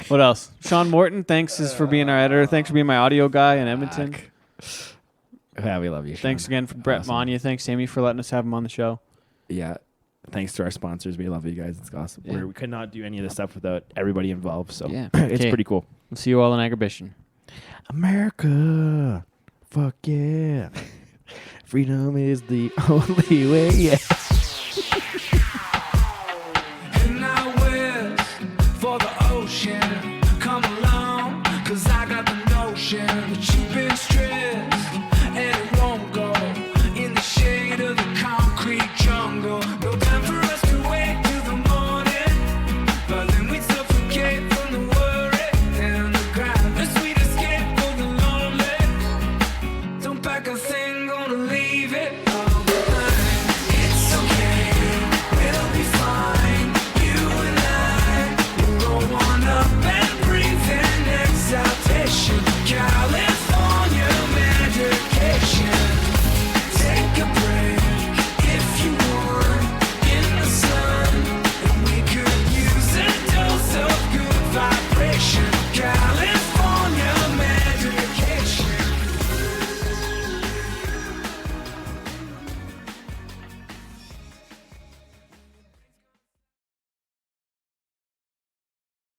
What else? Sean Morton, thanks for being our editor. Thanks for being my audio guy in Edmonton. Yeah, we love you, Sean. Thanks again for Brett Monea. Thanks, Amy, for letting us have him on the show. Yeah. Thanks to our sponsors. We love you guys. It's awesome. Yeah. We could not do any of this stuff without everybody involved. So it's pretty cool. We'll see you all in Agribition. America. Fuck yeah. Freedom is the only way. Yeah. And now west for the ocean. Come along, 'cause I got the notion that you've been stripped.